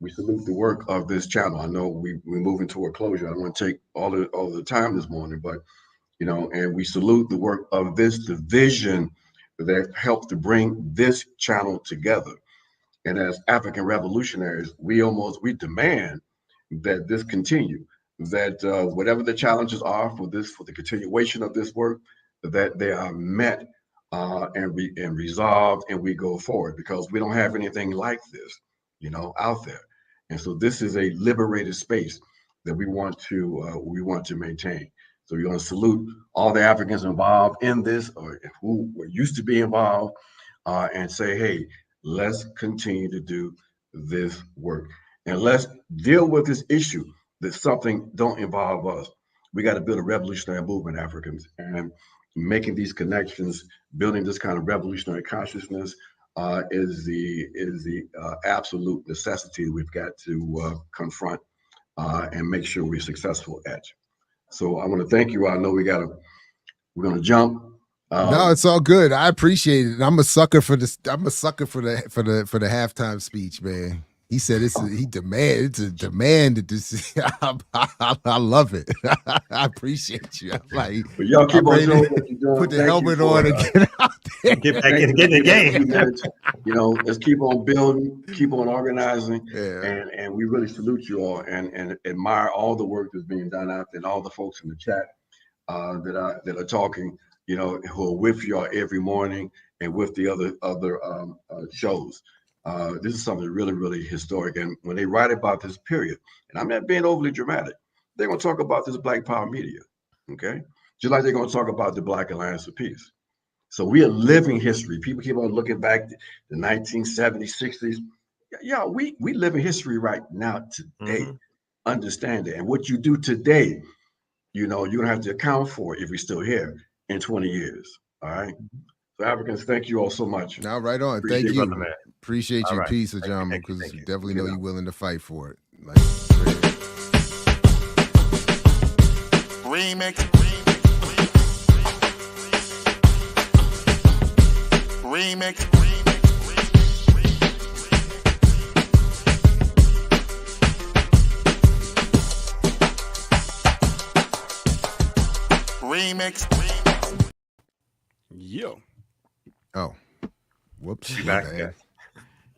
S5: we salute the work of this channel. I know we're moving toward closure. I don't want to take all the time this morning, but and we salute the work of this division that helped to bring this channel together. And as African revolutionaries, we demand that this continue, that whatever the challenges are for the continuation of this work, that they are met and resolved, and we go forward, because we don't have anything like this, out there. And so this is a liberated space that we want to maintain. So we want to salute all the Africans involved in this, or who were used to be involved, and say, hey, let's continue to do this work, and let's deal with this issue that something don't involve us. We got to build a revolutionary movement, Africans, and making these connections, building this kind of revolutionary consciousness is the absolute necessity we've got to confront and make sure we're successful at. So I want to thank you. I know we're going to jump.
S3: No, it's all good. I appreciate it. I'm a sucker for this. I'm a sucker for the halftime speech, man. He said it's a demand that this. I love it. I appreciate you. I'm like,
S5: but y'all keep on doing what you're doing.
S3: Put the helmet on and get out there.
S4: Get back in, get in the game.
S5: Let's keep on building, keep on organizing,
S3: Yeah.
S5: and we really salute you all and admire all the work that's being done out there, and all the folks in the chat that are talking, who are with y'all every morning and with the other shows. This is something really, really historic. And when they write about this period, and I'm not being overly dramatic, they're going to talk about this Black Power media, okay? Just like they're going to talk about the Black Alliance for Peace. So we are living history. People keep on looking back to the 1970s, 60s. Yeah, we live in history right now today.
S4: Mm-hmm.
S5: Understand it. And what you do today, you're going to have to account for it if we're still here in 20 years. All right. So Africans, thank you all so much.
S3: Now, right on.
S5: Appreciate
S3: Thank
S5: you,
S3: you.
S4: brother, man.
S3: Appreciate
S4: All
S3: you.
S4: right.
S3: Peace,
S4: Thank you,
S3: Ajamu,
S4: thank you,
S3: because
S4: thank you.
S3: definitely know
S5: Yeah.
S3: you're willing to fight for it. Like,
S1: Remix. Remix. Remix.
S2: Yo.
S3: oh, whoops.
S4: You
S3: my
S4: back,
S3: bad.
S4: yeah.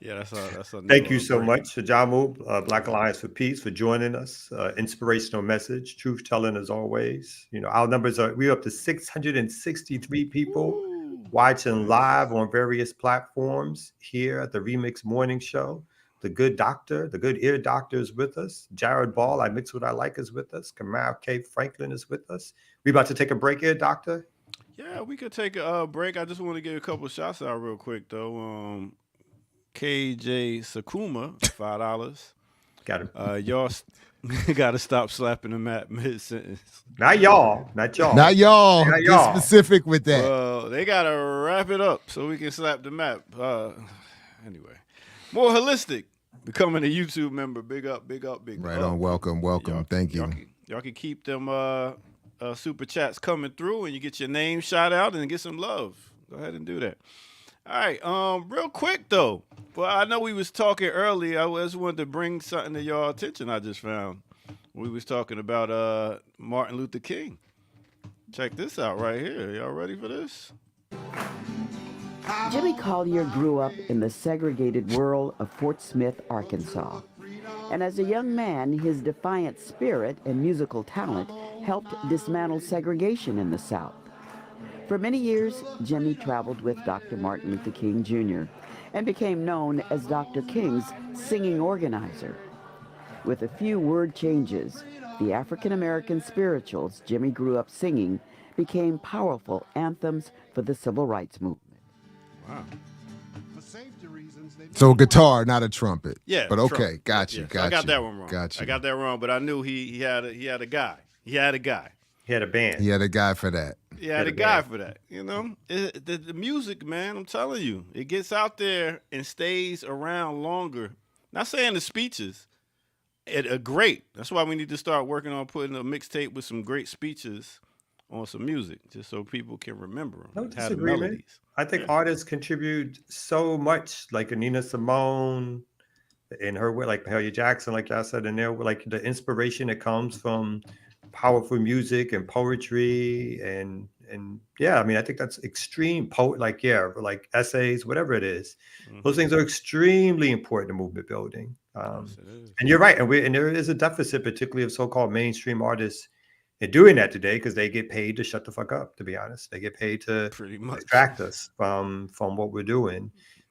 S2: Yeah, that's a
S4: Thank
S2: new,
S4: you so
S2: break.
S4: much, Ajamu, Black Alliance for Peace, for joining us. Inspirational message, truth telling as always. Our numbers we're up to 663 people
S2: Woo.
S4: watching live on various platforms here at the Remix Morning Show. The good ear doctor is with us. Jared Ball, I Mix What I Like, is with us. Kamal K. Franklin is with us. We about to take a break here, doctor?
S2: Yeah, we could take a break. I just want to give a couple of shots out real quick though. KJ Sakuma, $5.
S4: Got it.
S2: Y'all got to stop slapping the mat mid sentence.
S4: Not y'all. Not y'all.
S3: Not y'all.
S4: Not
S3: Get
S4: y'all.
S3: specific with that.
S2: Well, they got to wrap it up so we can slap the mat. Anyway, more holistic. Becoming a YouTube member. Big up, big up, big
S3: Right
S2: up.
S3: on. Welcome. Thank you.
S2: Y'all can keep them super chats coming through, and you get your name shout out and get some love. Go ahead and do that. All right, real quick though. Well, I know we was talking earlier. I just wanted to bring something to y'all attention. I just found we was talking about Martin Luther King. Check this out right here. Y'all ready for this?
S6: Jimmy Collier grew up in the segregated rural of Fort Smith, Arkansas. And as a young man, his defiant spirit and musical talent helped dismantle segregation in the South. For many years, Jimmy traveled with Dr. Martin Luther King Jr. and became known as Dr. King's singing organizer. With a few word changes, the African-American spirituals Jimmy grew up singing became powerful anthems for the civil rights movement.
S2: Wow.
S3: So guitar, not a trumpet.
S2: Yeah.
S3: But okay,
S2: Trump.
S3: got you.
S2: Yeah, so I got that one wrong.
S3: Got you.
S2: I got that wrong, but I knew he had a guy. He had a guy.
S4: He had a band.
S3: He had a guy for that.
S2: He had a guy for that. The music, man, I'm telling you, it gets out there and stays around longer. Not saying the speeches are great. That's why we need to start working on putting a mixtape with some great speeches on some music, just so people can remember them.
S4: No
S2: have the
S4: disagreement.
S2: melodies.
S4: I think artists contribute so much, like Nina Simone in her way, like Mahalia Jackson, like I said, in there, like the inspiration that comes from powerful music and poetry and yeah, I mean, I think that's extreme like like essays, whatever it is. Those things are extremely important to movement building.
S2: Yes, it is.
S4: And you're right, and there is a deficit, particularly of so-called mainstream artists, in doing that today because they get paid to shut the fuck up. To be honest, they get paid to
S2: Pretty much.
S4: distract us from what we're doing.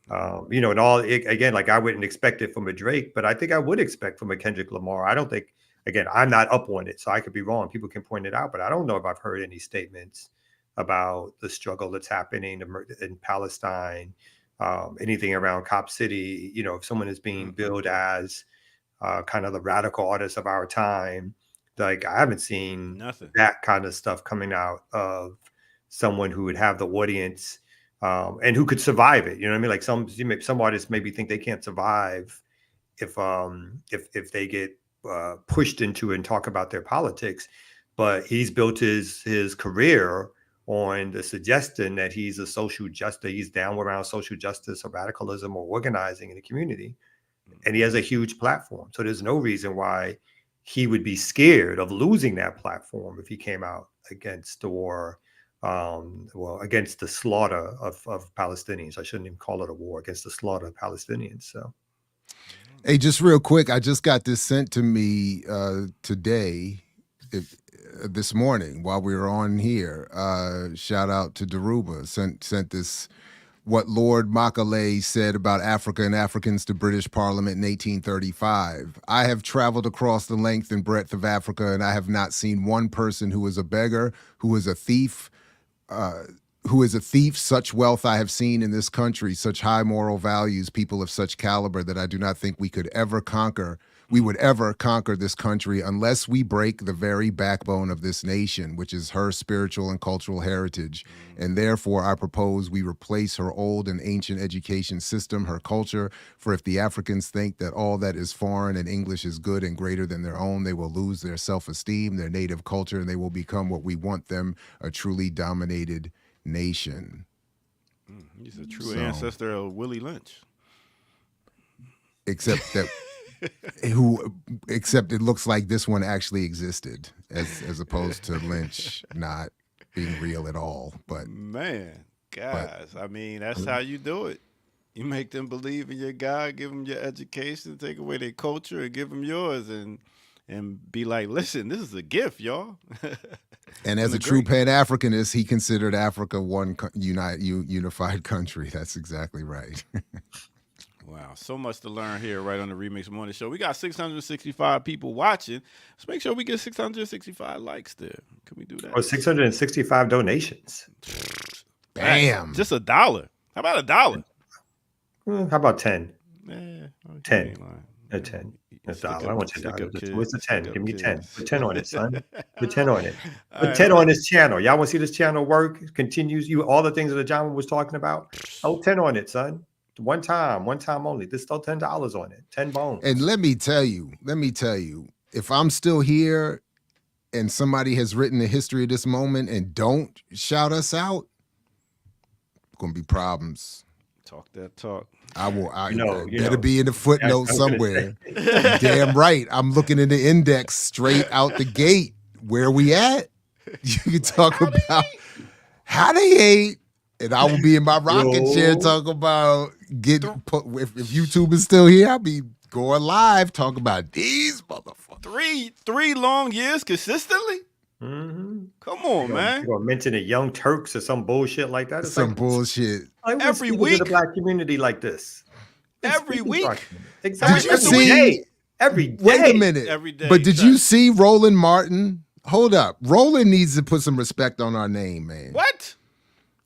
S4: And all again, like I wouldn't expect it from a Drake, but I think I would expect from a Kendrick Lamar. I don't think, again, I'm not up on it, so I could be wrong. People can point it out, but I don't know if I've heard any statements about the struggle that's happening in Palestine, anything around Cop City. If someone is being billed as kind of the radical artist of our time, like I haven't seen
S2: Nothing.
S4: that kind of stuff coming out of someone who would have the audience and who could survive it. You know what I mean? Like some artists maybe think they can't survive if they get pushed into and talk about their politics, but he's built his career on the suggestion that he's a social justice, he's down around social justice or radicalism or organizing in the community, and he has a huge platform. So there's no reason why he would be scared of losing that platform if he came out against the war. Against the slaughter of Palestinians. I shouldn't even call it a war, against the slaughter of Palestinians. So,
S3: hey, just real quick, I just got this sent to me today, this morning while we were on here. Shout out to Daruba, sent this, what Lord Macaulay said about Africa and Africans to British Parliament in 1835. I have traveled across the length and breadth of Africa, and I have not seen one person who is a beggar, who is a thief, such wealth I have seen in this country, such high moral values, people of such caliber that I do not think we would ever conquer this country unless we break the very backbone of this nation, which is her spiritual and cultural heritage. And therefore, I propose we replace her old and ancient education system, her culture, for if the Africans think that all that is foreign and English is good and greater than their own, they will lose their self-esteem, their native culture, and they will become what we want them, a truly dominated nation.
S2: He's a true ancestor of Willie Lynch.
S3: Except that except it looks like this one actually existed as opposed to Lynch not being real at all. But
S2: man, guys, I mean, that's how you do it. You make them believe in your God, give them your education, take away their culture, and give them yours, and be like, listen, this is a gift, y'all.
S3: And as a true Pan-Africanist, he considered Africa one unified country. That's exactly right.
S2: Wow, so much to learn here right on the Remix Morning Show. We got 665 people watching. Let's make sure we get 665 likes there. Can we do that?
S4: Or 665 donations.
S3: Bam.
S2: Just $1. How about $1?
S4: How about 10? 10.
S2: A
S4: 10. $1. I want $10. What's the 10? Give me 10. Put 10 on it, son. Put 10 on it. Put 10 on this channel. Y'all want to see this channel work? Continues all the things that Ajamu was talking about? Oh, 10 on it, son. One time only. There's still $10 on it. 10 bones.
S3: And let me tell you, if I'm still here and somebody has written the history of this moment and don't shout us out, gonna be problems.
S2: Talk that talk.
S3: Better be in the footnote somewhere. Damn right. I'm looking in the index straight out the gate. Where we at? You can talk about how they ate. And I will be in my rocking chair talking about if YouTube is still here, I'll be going live talking about these motherfuckers.
S2: Three long years consistently? Mm-hmm. Come on, man.
S4: You're gonna mention the Young Turks or some bullshit like that?
S3: It's some bullshit.
S4: Every week in the black community like this.
S2: Every week.
S4: Exactly.
S3: Did you see?
S4: Every day.
S3: Wait a minute.
S2: Every day.
S3: But did you see Roland Martin? Hold up. Roland needs to put some respect on our name, man.
S2: What?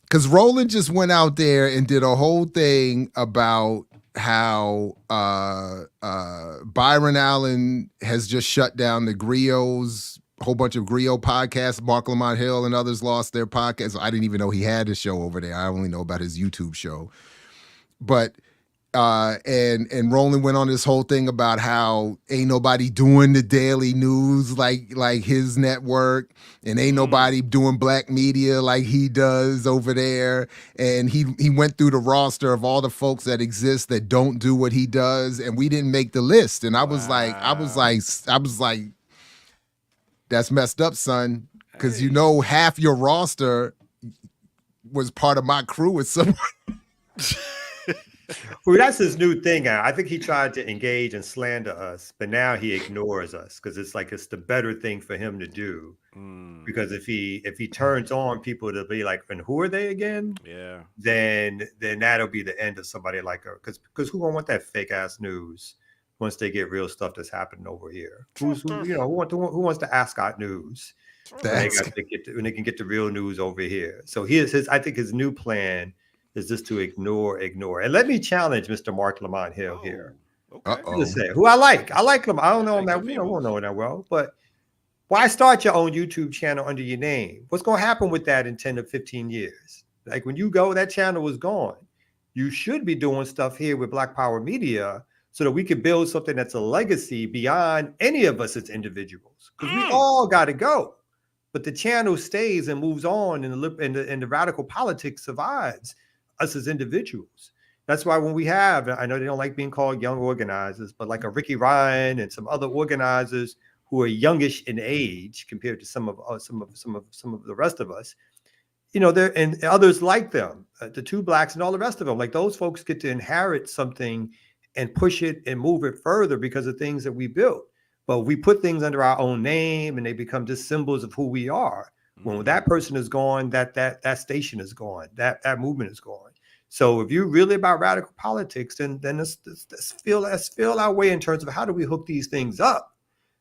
S3: Because Roland just went out there and did a whole thing about how Byron Allen has just shut down the Griots, a whole bunch of Griot podcasts. Mark Lamont Hill and others lost their podcasts. I didn't even know he had a show over there. I only know about his YouTube show. But and Roland went on this whole thing about how ain't nobody doing the daily news like his network, and ain't nobody doing black media like he does over there. And he went through the roster of all the folks that exist that don't do what he does, and we didn't make the list. And I was like, that's messed up, son, because you know half your roster was part of my crew at some.
S4: Well, that's his new thing. I think he tried to engage and slander us, but now he ignores us because it's like it's the better thing for him to do. Because if he turns on people to be like, and who are they again?
S2: Yeah.
S4: Then that'll be the end of somebody like her. Because who gonna want that fake ass news once they get real stuff that's happening over here? Who wants to ask out news when they can get the real news over here? So I think his new plan is just to ignore. And let me challenge Mr. Mark Lamont Hill here.
S2: Okay.
S4: Just say, who I like him. I don't know him that won't know him that well, but why start your own YouTube channel under your name? What's going to happen with that in 10 to 15 years? Like when you go, that channel is gone. You should be doing stuff here with Black Power Media so that we can build something that's a legacy beyond any of us as individuals, because we all got to go. But the channel stays and moves on, and the radical politics survives us as individuals. That's why when we have, I know they don't like being called young organizers, but like a Ricky Ryan and some other organizers who are youngish in age compared to some of the rest of us, there and others like them, the two blacks and all the rest of them, like those folks get to inherit something and push it and move it further because of things that we built. But we put things under our own name and they become just symbols of who we are. When that person is gone, that station is gone, that movement is gone. So if you're really about radical politics, then let's feel our way in terms of how do we hook these things up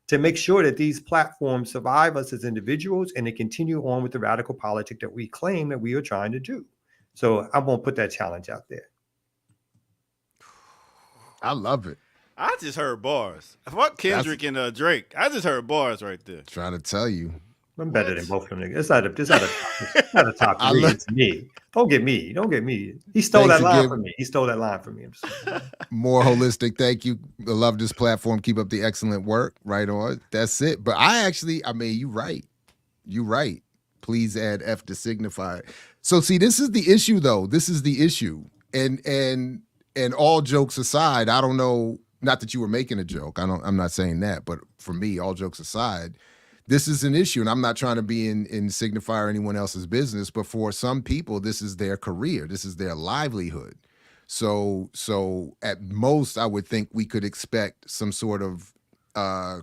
S4: to make sure that these platforms survive us as individuals and they continue on with the radical politic that we claim that we are trying to do. So I'm going to put that challenge out there.
S3: I love it.
S2: I just heard bars. Fuck Kendrick and Drake. I just heard bars right there.
S3: Trying to tell you.
S4: I'm better than both of them niggas. It's not a top three. It's me. Don't get me. He stole that line from me. I'm just
S3: more holistic. Thank you. I love this platform. Keep up the excellent work. Right on. That's it. But you're right. Please add F to signify. So see, this is the issue though. This is the issue. And all jokes aside, I don't know, not that you were making a joke. I'm not saying that, but for me, all jokes aside, this is an issue, and I'm not trying to be in signifier anyone else's business, but for some people, this is their career. This is their livelihood. So at most, I would think we could expect some sort of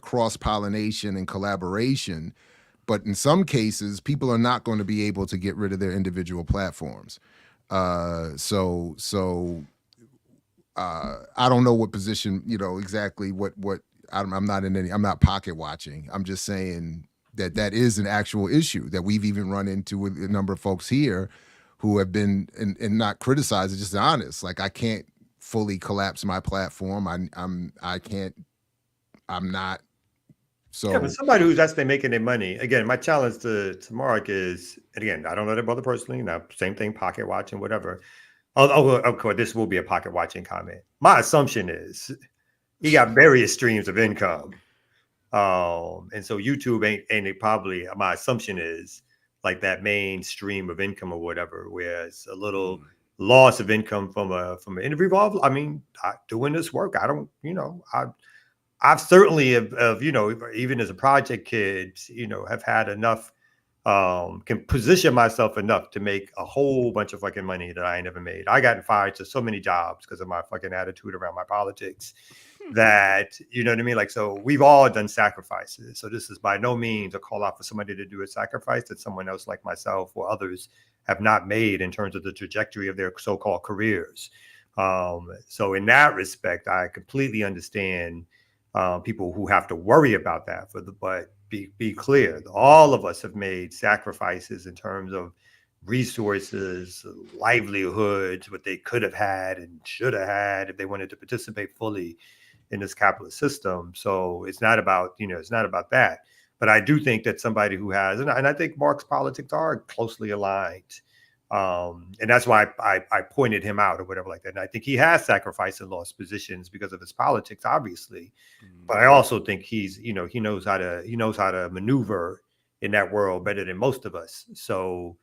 S3: cross-pollination and collaboration. But in some cases, people are not going to be able to get rid of their individual platforms. I don't know what position, exactly what I'm not pocket watching. I'm just saying that is an actual issue that we've even run into with a number of folks here who have been and not criticized, just honest. Like I can't fully collapse my platform. I'm not. So
S4: yeah, but somebody who's actually making their money. Again, my challenge to Mark is, and again, I don't know their brother personally. Now, same thing, pocket watching, whatever. Of course, this will be a pocket watching comment. My assumption is he got various streams of income. And so YouTube ain't it probably, my assumption is like that main stream of income or whatever, whereas a little loss of income from an interview. I mean, doing this work, I've certainly have even as a project kid, have had enough, can position myself enough to make a whole bunch of fucking money that I ain't never made. I got fired to so many jobs because of my fucking attitude around my politics that, you know what I mean? Like, so we've all done sacrifices. So this is by no means a call out for somebody to do a sacrifice that someone else like myself or others have not made in terms of the trajectory of their so-called careers. So in that respect, I completely understand people who have to worry about that but be clear, all of us have made sacrifices in terms of resources, livelihoods, what they could have had and should have had if they wanted to participate fully in this capitalist system. So it's not about, that. But I do think that somebody who has, and I think Mark's politics are closely aligned And that's why I pointed him out or whatever like that. And I think he has sacrificed and lost positions because of his politics, obviously. But I also think he's, he knows how to maneuver in that world better than most of us. So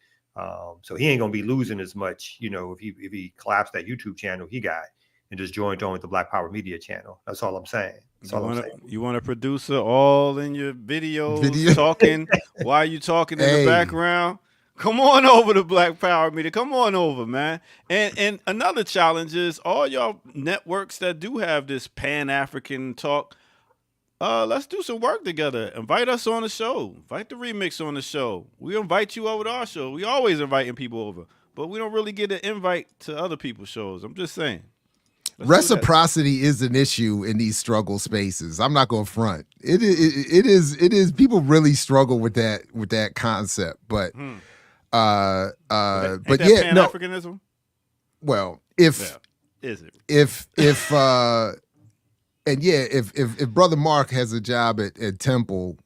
S4: he ain't gonna be losing as much, if he collapsed that YouTube channel he got and just joined on with the Black Power Media channel. That's all I'm saying.
S2: You want a producer all in your videos talking while you talking in the background? Come on over to Black Power Media. Come on over, man. And another challenge is all y'all networks that do have this Pan-African talk. Let's do some work together. Invite us on the show. Invite the remix on the show. We invite you over to our show. We always inviting people over, but we don't really get an invite to other people's shows. I'm just saying.
S3: Reciprocity is an issue in these struggle spaces. I'm not going to front. It is. People really struggle with that concept, but but yeah,
S2: Pan-Africanism?
S3: Well, if Brother Mark has a job at Temple,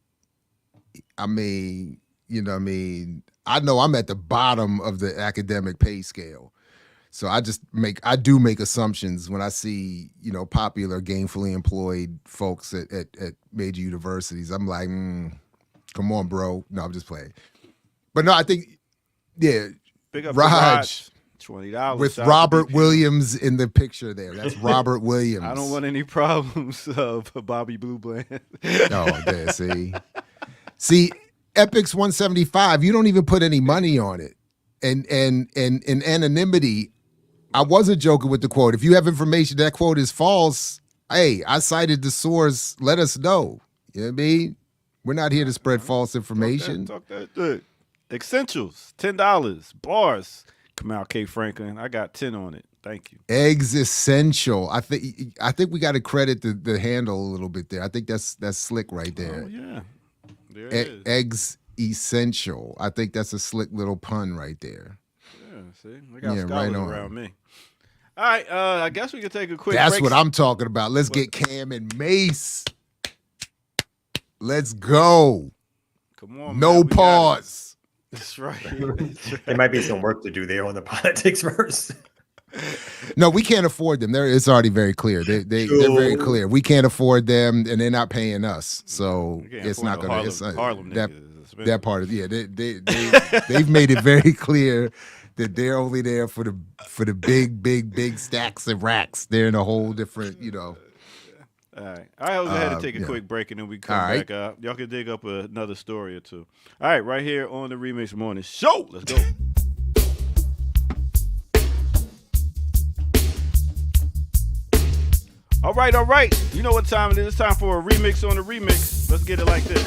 S3: I know I'm at the bottom of the academic pay scale. So I do make assumptions when I see, popular gainfully employed folks at major universities. I'm like, come on, bro. No, I'm just playing. But no, I think, yeah,
S2: big up
S3: Raj.
S2: $20
S3: with Robert Williams in the picture there. That's Robert Williams.
S2: I don't want any problems of Bobby Blue Bland.
S3: Oh, there, see, Epic's 175. You don't even put any money on it, and in anonymity. I wasn't joking with the quote. If you have information that quote is false, hey, I cited the source. Let us know. You know what I mean? We're not here to spread false information.
S2: Talk that. Essentials, $10. Bars. Kamal K. Franklin. I got 10 on it. Thank you.
S3: Eggs Essential. I think we got to credit the handle a little bit there. I think that's slick right there.
S2: Oh yeah. There it is.
S3: Eggs Essential. I think that's a slick little pun right there.
S2: Yeah, see? I got scholars around me. All right, I guess we can take a quick break.
S3: That's what I'm talking about. Let's get Cam and Mace. Let's go.
S2: Come on,
S3: no pause.
S2: That's right.
S4: There might be some work to do there on the politics first.
S3: No, we can't afford them. It's already very clear. They're very clear. We can't afford them, and they're not paying us. So it's not going to.
S2: Harlem
S3: that part of they've made it very clear that they're only there for the big stacks of racks. They're in a whole different,
S2: All right. I'll go ahead and take a quick break, and then we come back up. Y'all can dig up another story or two. All right, right here on the Remix Morning Show. Let's go. All right. You know what time it is. It's time for a remix on the remix. Let's get it like this.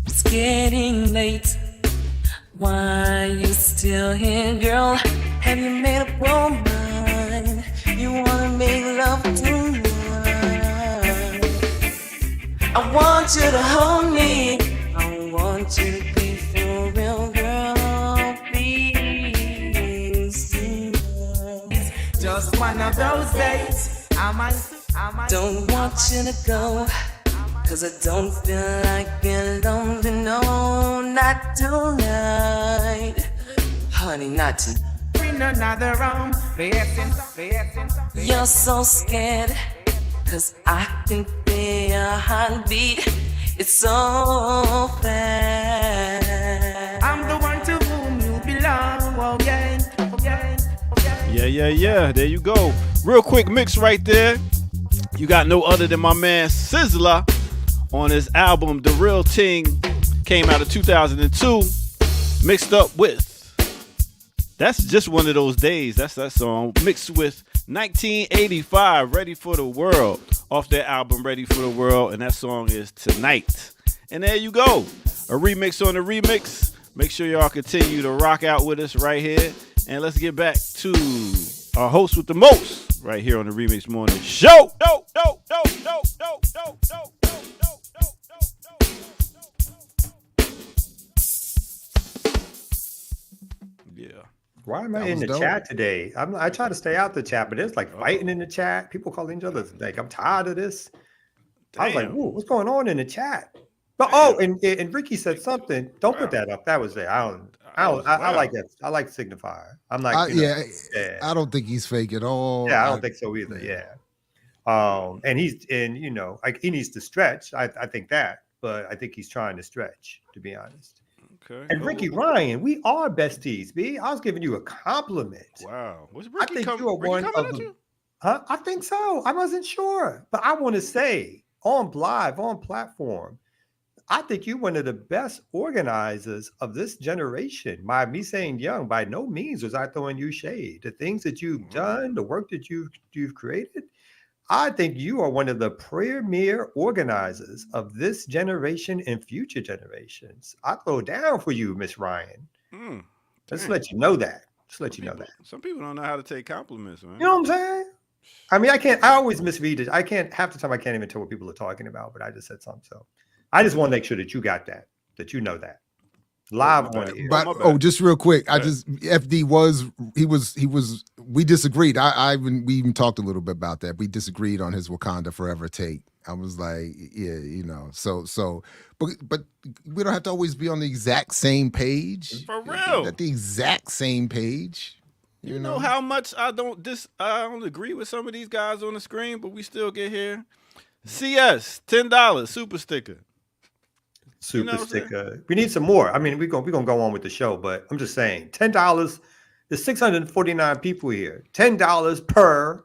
S7: It's getting late. Why you still here, girl? Have you made up your mind? You wanna make love tonight? I want you to hold me. I want you to be for real, girl. Please.
S8: Just one of those days.
S7: Don't want you to go. 'Cause I don't feel like being lonely, no, not tonight. Honey, not tonight.
S8: In another room,
S7: You're so scared, 'cause I can feel your heartbeat. It's so fast.
S8: I'm the one to whom you belong. Oh yeah, oh yeah, oh yeah.
S2: Yeah. There you go. Real quick mix right there. You got no other than my man Sizzler on his album The Real Ting, came out of 2002, mixed up with That's Just One of Those Days. That's that song, mixed with 1985 Ready for the World, off their album Ready for the World, and that song is Tonight. And there you go, a remix on the remix. Make sure y'all continue to rock out with us right here, and let's get back to our host with the most right here on the Remix Morning Show. Yeah.
S4: Why am I in the chat today? I try to stay out the chat, but there's like fighting in the chat. People calling each other. Like, I'm tired of this. Damn. I was like, "Ooh, what's going on in the chat?" But and Ricky said something. Don't put that up. That was there. I I like that. I like Signifier. I'm like,
S3: I don't think he's fake at all.
S4: Yeah, I don't think so either. Yeah. And like he needs to stretch. I think that, but I think he's trying to stretch, to be honest.
S2: Okay.
S4: And Ricky Ryan, we are besties, B. I was giving you a compliment.
S2: Wow. Was
S4: I think you are one of them. Huh? I think so. I wasn't sure, but I want to say on live, on platform, I think you're one of the best organizers of this generation. By me saying young, by no means was I throwing you shade. The things that you've done, the work that you've created, I think you are one of the premier organizers of this generation and future generations. I throw down for you, Miss Ryan. Just let you know that.
S2: Some people don't know how to take compliments, man.
S4: You know what I'm saying? I mean, I always misread it. Half the time I can't even tell what people are talking about, but I just said something. So I just want to make sure that you got that you know that. Live on here.
S3: But just real quick, FD we disagreed. We even talked a little bit about that. We disagreed on his Wakanda Forever take. I was like, but we don't have to always be on the exact same page.
S2: For real.
S3: At the exact same page.
S2: You know how much I don't agree with some of these guys on the screen, but we still get here. CS, $10, super sticker.
S4: Super sticker. We need some more. I mean, we're gonna go on with the show, but I'm just saying, $10. There's 649 people here. $10 per.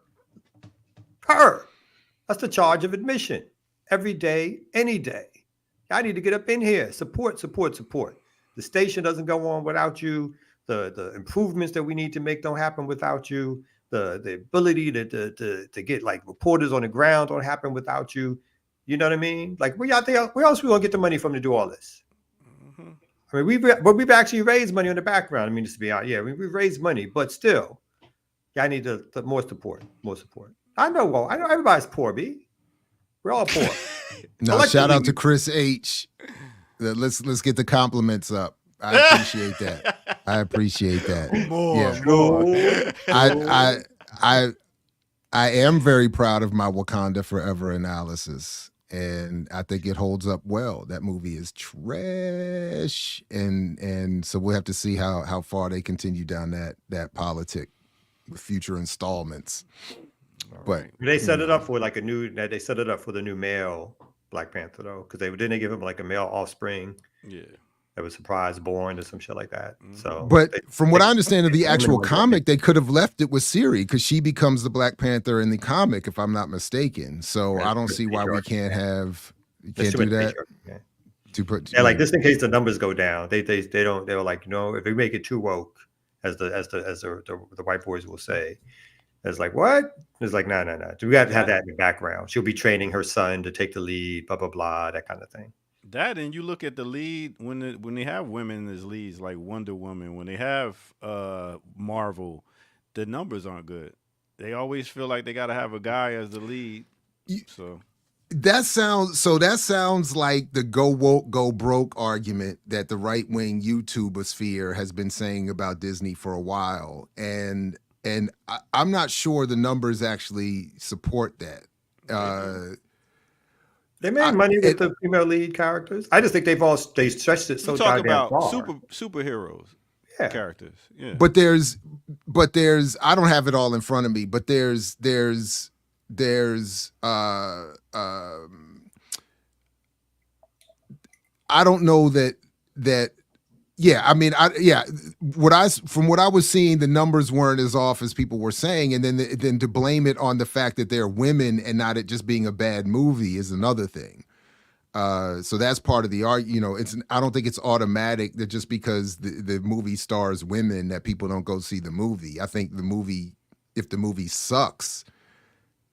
S4: That's the charge of admission. Every day, any day. I need to get up in here. Support. The station doesn't go on without you. The improvements that we need to make don't happen without you. The ability to get like reporters on the ground don't happen without you. You know what I mean? Like we out there, where else we gonna get the money from to do all this? I mean, we've actually raised money on the background. I mean, just to be honest, we've raised money, but still, I need more support. I know everybody's poor, B. We're all poor.
S3: No, shout out to Chris H. Let's get the compliments up. I appreciate that. I am very proud of my Wakanda Forever analysis, and I think it holds up well. That movie is trash, and so we'll have to see how far they continue down that politic with future installments. But
S4: they set it up for like they set it up for the new male Black Panther though, because didn't give him like a male offspring. Yeah. That was surprise born or some shit like that. So,
S3: but from what I understand of the actual comic, they could have left it with Siri because she becomes the Black Panther in the comic, if I'm not mistaken. So I don't see why we can't do that.
S4: Like just in case the numbers go down, they don't. They were like, if we make it too woke, as the white boys will say, it's like what? It's like no. We got to have that in the background. She'll be training her son to take the lead, blah blah blah, that kind of thing.
S2: That, and you look at the lead when they have women as leads like Wonder Woman, when they have Marvel, the numbers aren't good. They always feel like they got to have a guy as the lead. So
S3: that sounds like the go woke, go broke argument that the right wing YouTuber sphere has been saying about Disney for a while, and I'm not sure the numbers actually support that.
S4: They made money with the female lead characters. I just think they stretched it so goddamn far.
S2: Superheroes characters. Yeah.
S3: But there's I don't have it all in front of me, but there's I don't know that from what I was seeing, the numbers weren't as off as people were saying, and then to blame it on the fact that they're women and not it just being a bad movie is another thing. So that's part of the argument. I don't think it's automatic that just because the movie stars women that people don't go see the movie. I think if the movie sucks,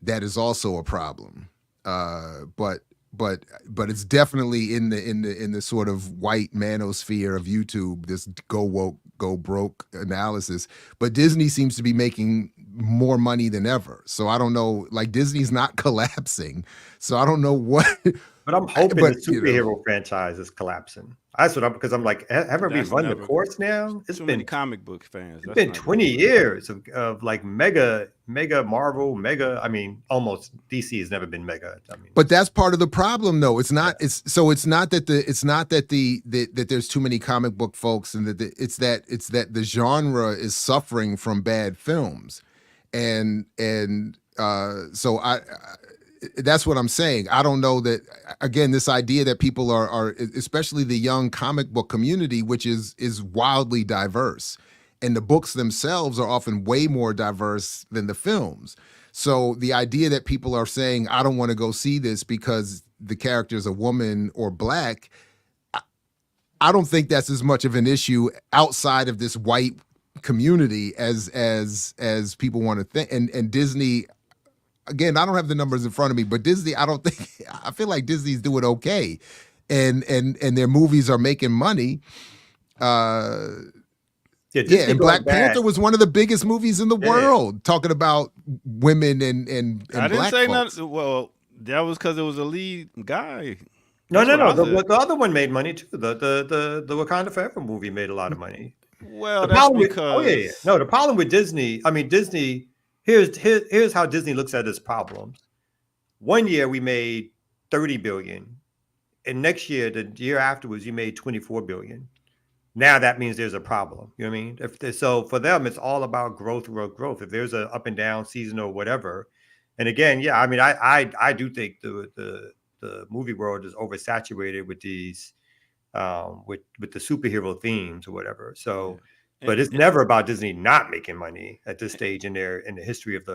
S3: that is also a problem. But it's definitely in the sort of white manosphere of YouTube, this go woke, go broke analysis. But Disney seems to be making more money than ever. So I don't know, like Disney's not collapsing. So I don't know
S4: But I'm hoping
S3: but,
S4: the superhero franchise is collapsing. That's what I'm because I'm like, haven't we
S2: That's
S4: run the
S2: never-
S4: course now? It's
S2: Too
S4: been
S2: many comic book fans.
S4: it's
S2: That's
S4: been
S2: not
S4: 20
S2: good.
S4: years of like mega Marvel, mega. I mean, almost DC has never been mega. I mean,
S3: But that's part of the problem, though. It's not. It's not that that there's too many comic book folks, and it's that the genre is suffering from bad films, and so that's what I'm saying. I don't know that, again, this idea that people are especially the young comic book community, which is wildly diverse, and the books themselves are often way more diverse than the films. So the idea that people are saying, I don't want to go see this because the character is a woman or black, I don't think that's as much of an issue outside of this white community as people want to think. And Disney, again, I don't have the numbers in front of me, but Disney, I feel like Disney's doing okay. And their movies are making money. And Black Panther was one of the biggest movies in the world, talking about women and
S2: I didn't
S3: black
S2: say
S3: folks.
S2: nothing. Well, that was because it was a lead guy.
S4: No.
S2: The
S4: The other one made money too. The Wakanda Forever movie made a lot of money.
S2: Well,
S4: The
S2: that's
S4: problem
S2: because
S4: No, the problem with Disney. I mean, Disney. Here's how Disney looks at its problems. One year we made 30 billion, and next year, the year afterwards, you made 24 billion. Now that means there's a problem. You know what I mean? So for them, it's all about growth. If there's a up and down season or whatever, and again, I mean, I do think the movie world is oversaturated with these with the superhero themes or whatever. So, but it's never about Disney not making money at this stage in the history of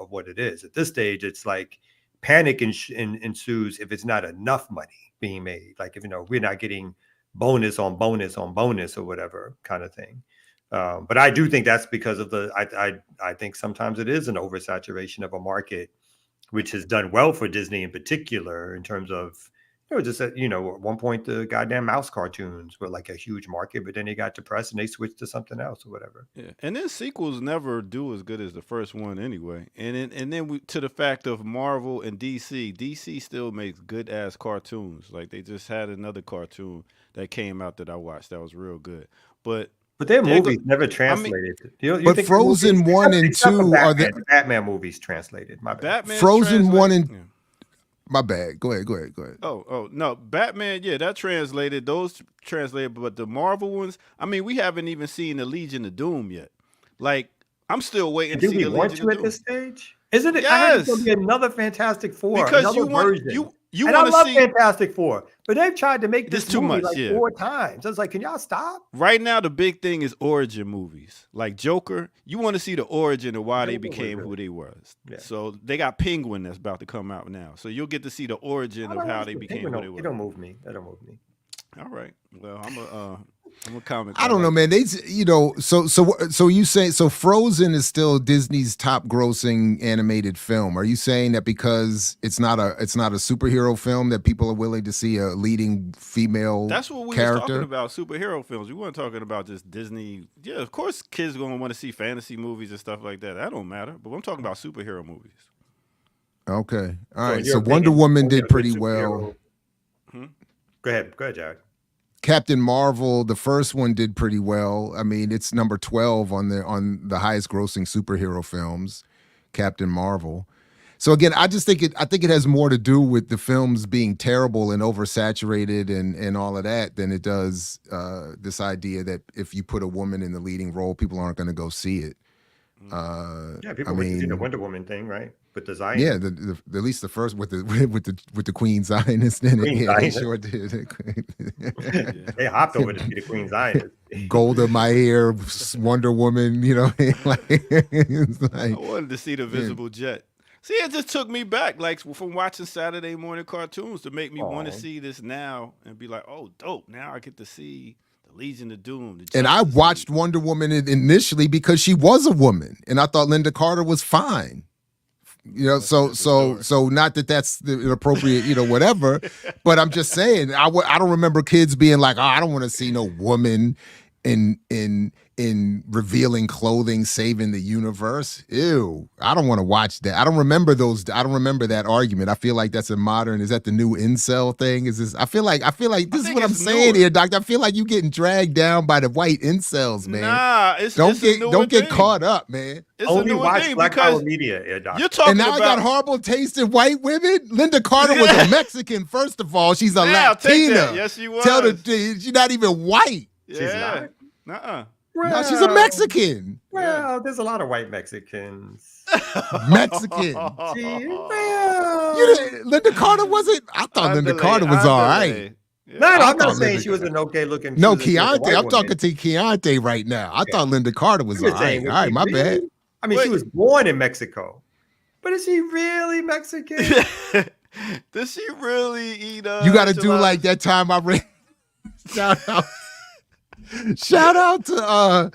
S4: what it is. At this stage, it's like panic ensues if it's not enough money being made. Like if we're not getting bonus on bonus on bonus or whatever kind of thing. But I do think that's because of I think sometimes it is an oversaturation of a market, which has done well for Disney in particular in terms of, just at one point the goddamn mouse cartoons were like a huge market, but then they got depressed and they switched to something else or whatever.
S2: Yeah, and then sequels never do as good as the first one anyway. And then to the fact of Marvel and DC, DC still makes good ass cartoons. Like they just had another cartoon that came out that I watched that was real good. But
S4: their movies never translated.
S3: But Frozen 1 and 2 are the
S4: Batman movies translated. My bad.
S2: Batman
S3: Frozen 1 and my bad. Go ahead.
S2: Oh no, Batman. Yeah, that translated. Those translated, but the Marvel ones. I mean, we haven't even seen the Legion of Doom yet. Like, I'm still waiting to see the Legion of Doom.
S4: At this stage? Isn't it?
S2: Yes.
S4: I heard it's gonna be another Fantastic Four.
S2: Because you want
S4: and I love Fantastic Four, but they've tried to make this
S2: too
S4: movie
S2: much,
S4: 4 times. I was like, can y'all stop?
S2: Right now, the big thing is origin movies. Like Joker, you want to see the origin of why they became who they was. Yeah. So they got Penguin that's about to come out now. So you'll get to see the origin of how they became who they were.
S4: That don't move me.
S2: All right. Well, I'm a comic.
S3: I don't know, man. So you say so Frozen is still Disney's top grossing animated film. Are you saying that because it's not a superhero film that people are willing to see a leading female character?
S2: That's what we were talking about, superhero films. We weren't talking about just Disney. Yeah, of course kids are going to want to see fantasy movies and stuff like that. That don't matter. But I'm talking about superhero movies.
S3: Okay. All right. So Wonder Woman did pretty well.
S4: Go ahead, Jared.
S3: Captain Marvel, the first one, did pretty well. I mean, it's number 12 on the highest grossing superhero films, Captain Marvel. So again, I think it has more to do with the films being terrible and oversaturated and all of that than it does this idea that if you put a woman in the leading role, people aren't going to go see it.
S4: People went to see the Wonder Woman thing, right? With the Zion.
S3: Yeah, at least the first with the Queen Zionist in it. Yeah, they sure did.
S4: They hopped over to see the Queen Zionist.
S3: Golda Meir, Wonder Woman, it's like,
S2: I wanted to see the Visible Jet. See, it just took me back, like from watching Saturday morning cartoons, to make me want to see this now and be like, oh, dope! Now I get to see the Legion of Doom.
S3: And I watched Wonder Woman initially because she was a woman, and I thought Linda Carter was fine. So not that that's the inappropriate, whatever, but I'm just saying, I don't remember kids being like, oh, I don't want to see no woman in revealing clothing, saving the universe. Ew. I don't want to watch that. I don't remember that argument. I feel like that's a modern, is that the new incel thing? Is this I feel like this is what I'm saying here, doctor. I feel like you getting dragged down by the white incels, man.
S2: Nah, it's
S3: don't get
S2: thing.
S3: caught up, man.
S2: It's
S4: Only
S2: a newer
S4: watch
S2: thing
S4: Black
S2: because
S4: Power Media, doctor.
S2: you're talking
S3: and now
S2: about
S3: I got horrible taste in white women. Linda Carter was a Mexican, first of all. She's a
S2: Yeah, I'll take
S3: Latina.
S2: that. Yes, she was.
S3: Tell the she's not even white.
S2: Yeah.
S4: She's not.
S2: Nuh-uh.
S3: No, she's a Mexican.
S4: Well, there's a lot of white Mexicans.
S3: Mexican.
S4: Gee, well,
S3: Linda Carter wasn't. I thought Linda Carter was all right.
S2: Yeah.
S4: no, I'm
S3: thought
S4: not saying
S3: Linda-
S4: she was an okay looking.
S3: No,
S4: she was a
S3: Keontae.
S4: white
S3: I'm
S4: woman.
S3: talking to Keontae right now. I thought Linda Carter was
S4: I'm
S3: all
S4: just
S3: right.
S4: saying,
S3: All right,
S4: was
S3: my
S4: she
S3: bad.
S4: really- I mean, she was born in Mexico, but is she really Mexican?
S2: Does she really eat?
S3: You got to do like that time I read. Shout out to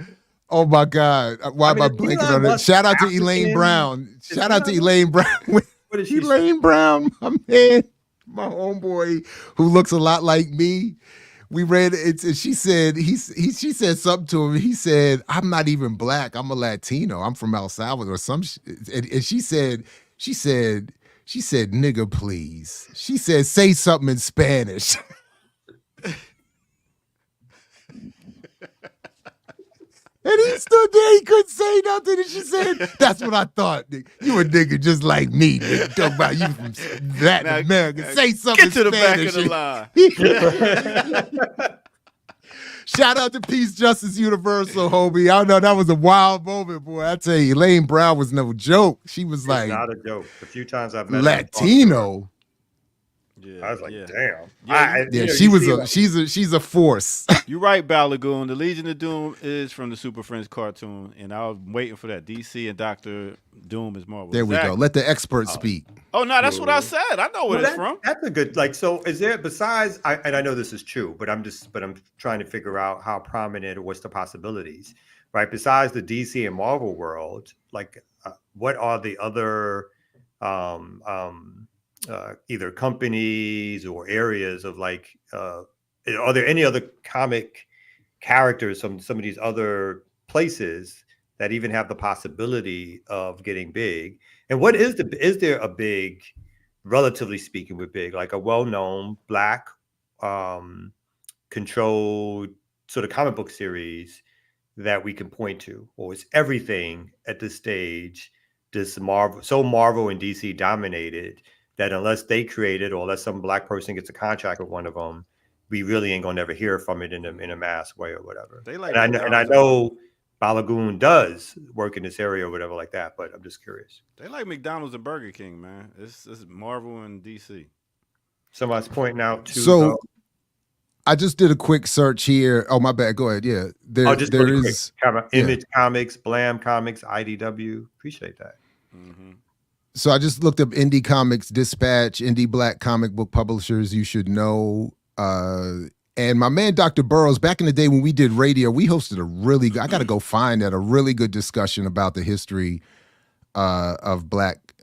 S3: oh my God. Why am I
S4: is
S3: blanking
S4: Elon
S3: on it?
S4: Musk
S3: Shout out to
S4: African?
S3: Elaine Brown.
S4: Is
S3: Shout out to
S4: Elon-
S3: Elaine Brown.
S4: What is she?
S3: Elaine Brown, my man, my homeboy who looks a lot like me. We read it. And she said she said something to him. He said, "I'm not even black. I'm a Latino. I'm from El Salvador." And she said, "Nigga, please." She said, "Say something in Spanish." And he stood there, he couldn't say nothing. And she said, "That's what I thought. Nigga. You a nigga just like me. Nigga. Talk about you from Latin
S2: Now,
S3: America. Say something
S2: Get to the back of
S3: Spanish."
S2: the line.
S3: Shout out to Peace, Justice, Universal, homie. I know that was a wild moment, boy. I tell you, Elaine Brown was no joke. She was
S4: It's
S3: like
S4: not a joke. A few times I've met her and talked to her,
S3: Latino.
S2: Yeah,
S4: I was like,
S2: yeah.
S4: damn.
S2: Yeah,
S3: Yeah,
S4: you know,
S3: she
S4: you
S3: was
S4: see like-
S3: she's a force.
S2: You're right, Balagoon. The Legion of Doom is from the Super Friends cartoon, and I was waiting for that. DC and Doctor Doom is Marvel.
S3: There we go.
S2: Exactly.
S3: Let the expert speak.
S2: Oh no, that's what I said. I know where
S4: Well,
S2: it's from.
S4: That's a good like. So, is there besides? And I know this is true, but I'm trying to figure out how prominent or what's the possibilities, right? Besides the DC and Marvel world, like what are the other either companies or areas of like? Are there any other comic characters from some of these other places that even have the possibility of getting big? And what is there a big, relatively speaking, with big, like a well-known Black controlled sort of comic book series that we can point to? Or is everything at this stage this Marvel and DC dominated that unless they create it or unless some Black person gets a contract with one of them, we really ain't gonna never hear from it in a mass way or whatever?
S2: They like
S4: and I know Balagoon does work in this area or whatever like that, but I'm just curious.
S2: They like McDonald's and Burger King, man. It's Marvel and DC.
S4: Somebody's pointing out to
S3: So I just did a quick search here. Oh, my bad. Go ahead. Yeah.
S4: just
S3: there
S4: really
S3: is
S4: quick. Image Comics, Blam Comics, IDW. Appreciate that.
S2: Mm-hmm.
S3: So I just looked up Indie Comics Dispatch, Indie Black comic book publishers you should know. And my man, Dr. Burrows, back in the day when we did radio, we hosted I got to go find that, a really good discussion about the history of Black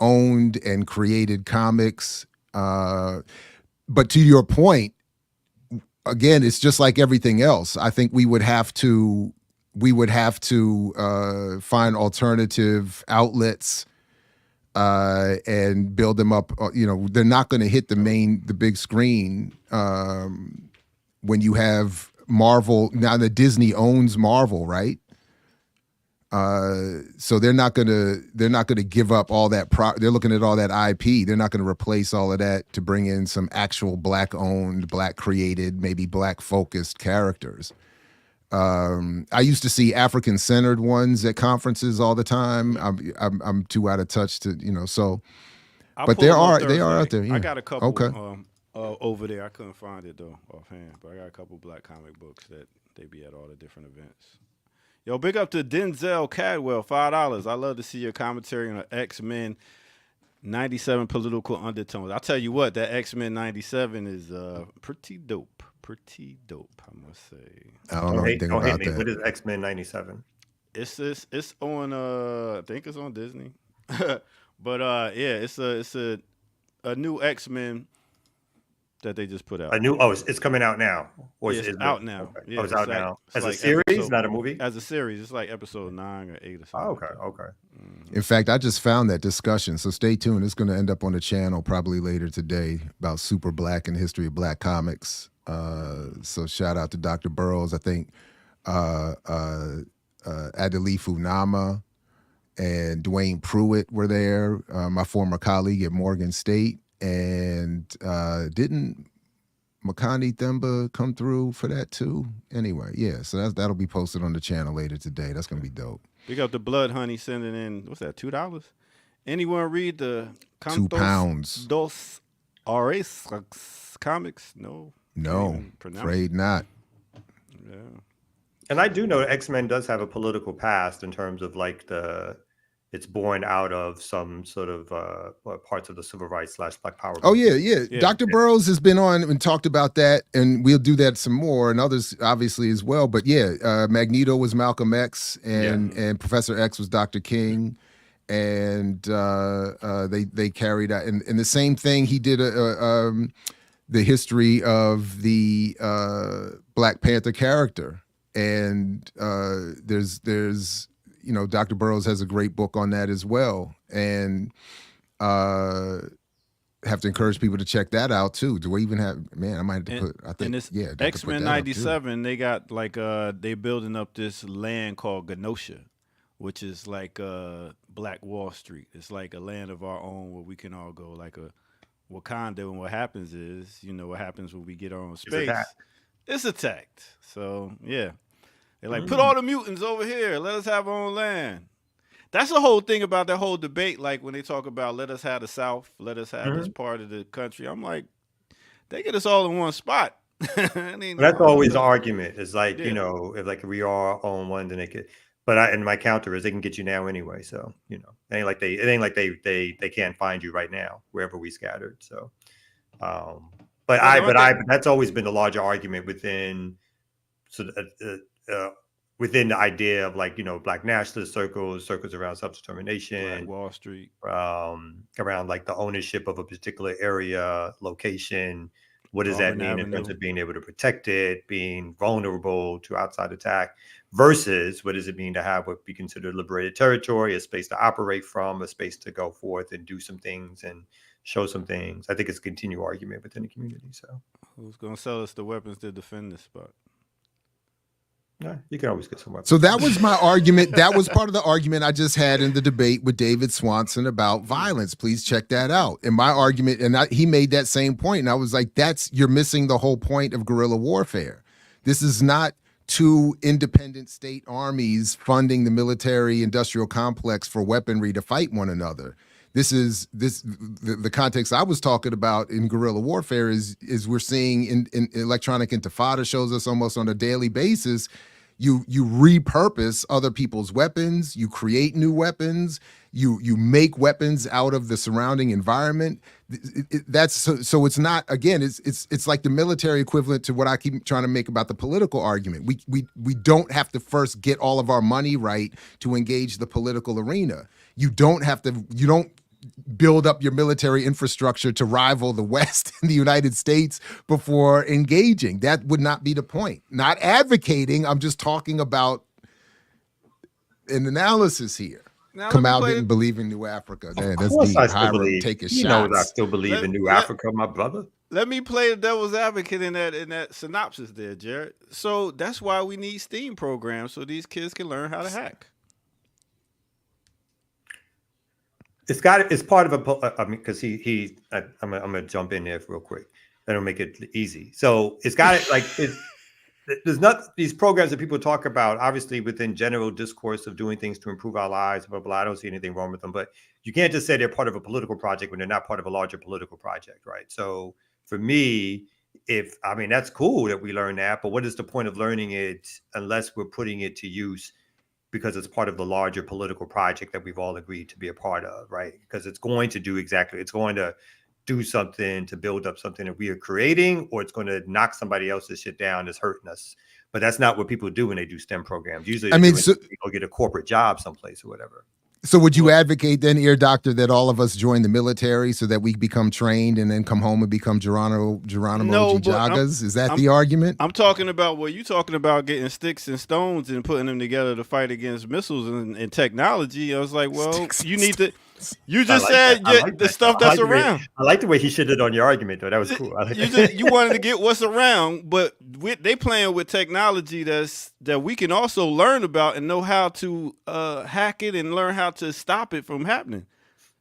S3: owned and created comics. But to your point, again, it's just like everything else. I think we would have to find alternative outlets and build them up. They're not going to hit the big screen when you have Marvel. Now that Disney owns Marvel, right? So they're not gonna give up all that. They're looking at all that IP. They're not going to replace all of that to bring in some actual Black owned, Black created, maybe Black focused characters. I used to see African centered ones at conferences all the time. I'm too out of touch to so. But they are out there. Yeah.
S2: I got a couple.
S3: Okay.
S2: Over there, I couldn't find it though offhand, but I got a couple Black comic books that they be at all the different events. Yo, big up to Denzel Cadwell, $5. I love to see your commentary on X-Men 97 political undertones. I'll tell you what, that X-Men 97 is pretty dope. Pretty dope, I must say.
S3: I don't know anything about that.
S4: What is X-Men 97?
S2: It's on I think it's on Disney. But yeah, it's a new X-Men that they just put out.
S4: A new it's coming out now. Or
S2: Yeah, it's out now.
S4: Okay.
S2: Yeah,
S4: it's out
S2: like,
S4: now.
S2: it's
S4: As a
S2: like
S4: series, not a movie?
S2: As a series, it's like episode 9 or 8 or something.
S4: Oh, okay, okay.
S3: In fact, I just found that discussion, so stay tuned. It's going to end up on the channel probably later today about Super Black and the history of Black comics. So shout out to Dr. Burroughs. I think Adelifu Nama and Dwayne Pruitt were there, my former colleague at Morgan State. And didn't Makani Themba come through for that too? Anyway, yeah, so that'll be posted on the channel later today. That's going to be dope.
S2: We got the Blood Honey sending in, what's that, $2? Anyone read the
S3: £2
S2: dos Ares comics? No.
S3: No, afraid not.
S2: Yeah.
S4: And I do know X-Men does have a political past in terms of like it's born out of some sort of parts of the civil rights / Black Power.
S3: Oh yeah. Dr. Burroughs has been on and talked about that, and we'll do that some more, and others obviously as well. But yeah, Magneto was Malcolm X, and Professor X was Dr. King, and they carried out, and the same thing he did. The history of the Black Panther character, and there's Dr. Burroughs has a great book on that as well, and have to encourage people to check that out too. Do we even have? Man, I might have to put. I think
S2: X-Men 97. They got like they building up this land called Genosha, which is like Black Wall Street. It's like a land of our own where we can all go, like a Wakanda. And what happens is, what happens when we get our own space? It's attacked. So yeah. They're like, put all the mutants over here. Let us have our own land. That's the whole thing about that whole debate. Like when they talk about let us have the South, let us have this part of the country. I'm like, they get us all in one spot.
S4: That's always the argument. It's like, if we are on one, then they could. But and my counter is they can get you now anyway. So it ain't like they can't find you right now wherever we scattered. So, but that's always been the larger argument within within the idea of Black nationalist circles around self-determination,
S2: Black Wall Street,
S4: around like the ownership of a particular area, location. What does that mean in terms of being able to protect it, being vulnerable to outside attack, versus what does it mean to have what we consider liberated territory, a space to operate from, a space to go forth and do some things and show some things. I think it's a continual argument within the community. So
S2: who's going to sell us the weapons to defend this spot?
S4: Yeah, you can always get some weapons.
S3: So that was my argument. That was part of the argument I just had in the debate with David Swanson about violence. Please check that out. And my argument, he made that same point, and I was like, you're missing the whole point of guerrilla warfare. This is not two independent state armies funding the military industrial complex for weaponry to fight one another. The context I was talking about in guerrilla warfare is we're seeing in electronic intifada shows us almost on a daily basis. You repurpose other people's weapons, you create new weapons, you make weapons out of the surrounding environment. So it's not, again, it's like the military equivalent to what I keep trying to make about the political argument. We don't have to first get all of our money right to engage the political arena. You don't build up your military infrastructure to rival the West and the United States before engaging. That would not be the point. Not advocating, I'm just talking about an analysis here.
S2: Now,
S3: Come out and believe in New Africa. Man, that's deep. Hiram taking shots.
S4: I still believe in New Africa, my brother.
S2: Let me play the devil's advocate in that synopsis there, Jared. So that's why we need STEAM programs so these kids can learn how to hack.
S4: It's part of because I'm gonna jump in there real quick. That'll make it easy. So it's got there's not these programs that people talk about, obviously within general discourse of doing things to improve our lives, blah, blah, blah. I don't see anything wrong with them, but you can't just say they're part of a political project when they're not part of a larger political project, right? So for me, that's cool that we learn that, but what is the point of learning it unless we're putting it to use because it's part of the larger political project that we've all agreed to be a part of, right? Because it's going to do something to build up something that we are creating, or it's going to knock somebody else's shit down that's hurting us. But that's not what people do when they do STEM programs. Usually, go get a corporate job someplace or whatever.
S3: So would you advocate then, ear doctor, that all of us join the military so that we become trained and then come home and become Geronimo
S2: No, but
S3: Jagas? Is that the argument?
S2: I'm talking about you talking about getting sticks and stones and putting them together to fight against missiles and technology. I was like, well, you need to. You just said the stuff that's around.
S4: I like the way he shitted on your argument, though. That was cool. I like
S2: You wanted to get what's around, but they playing with technology that we can also learn about and know how to hack it and learn how to stop it from happening.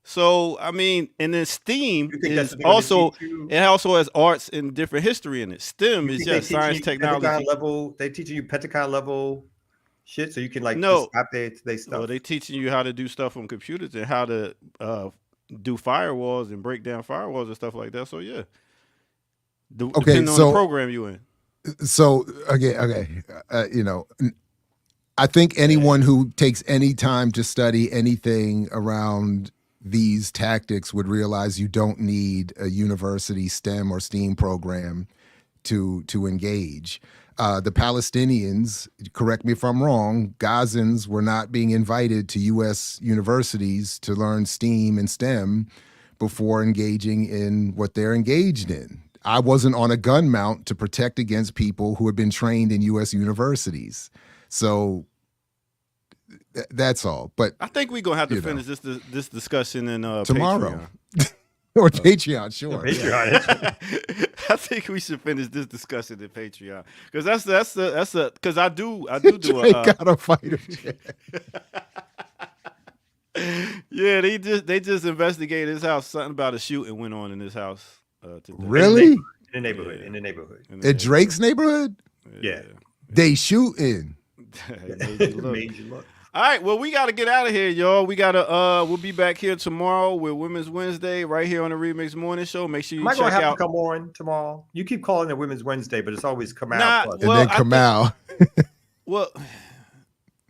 S2: So I mean, and then STEAM is also it also has arts and different history in it. STEM is just science, technology.
S4: They teaching you Pentagon level shit, so you can stop they stuff.
S2: Well, they teaching you how to do stuff on computers and how to do firewalls and break down firewalls and stuff like that. So yeah, depending on the program you in.
S3: So okay, I think anyone who takes any time to study anything around these tactics would realize you don't need a university STEM or STEAM program to engage. The Palestinians, correct me if I'm wrong, Gazans were not being invited to U.S. universities to learn STEAM and STEM before engaging in what they're engaged in. I wasn't on a gun mount to protect against people who had been trained in U.S. universities. So that's all. But
S2: I think we're gonna have to finish this discussion in
S3: tomorrow.
S2: Patreon.
S3: Or Patreon, sure.
S4: Patreon.
S2: I think we should finish this discussion in Patreon because that's because I do
S3: gotta fight him.
S2: Yeah, they just investigated his house. Something about a shooting went on in his house today.
S3: Really?
S4: In the neighborhood.
S3: In Drake's neighborhood?
S4: Yeah.
S3: They shooting.
S4: Made you look.
S2: All right, well, we got to get out of here, y'all. We'll be back here tomorrow with Women's Wednesday right here on the Remix Morning Show. Make sure you check out.
S4: Am I going to have to come on tomorrow? You keep calling it Women's Wednesday, but it's always come out.
S3: And then come out.
S2: Well,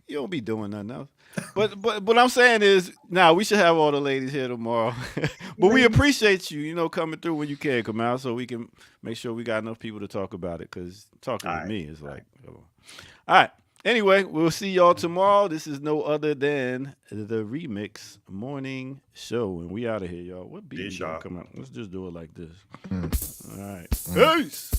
S2: you don't be doing nothing else. But what I'm saying is, we should have all the ladies here tomorrow. But we appreciate you, coming through when you can come out so we can make sure we got enough people to talk about it because talking to me is like, all right. Anyway, we'll see y'all tomorrow. This is no other than the Remix Morning Show. And we out of here, y'all. What beat y'all come out? Let's just do it like this. All right. Peace.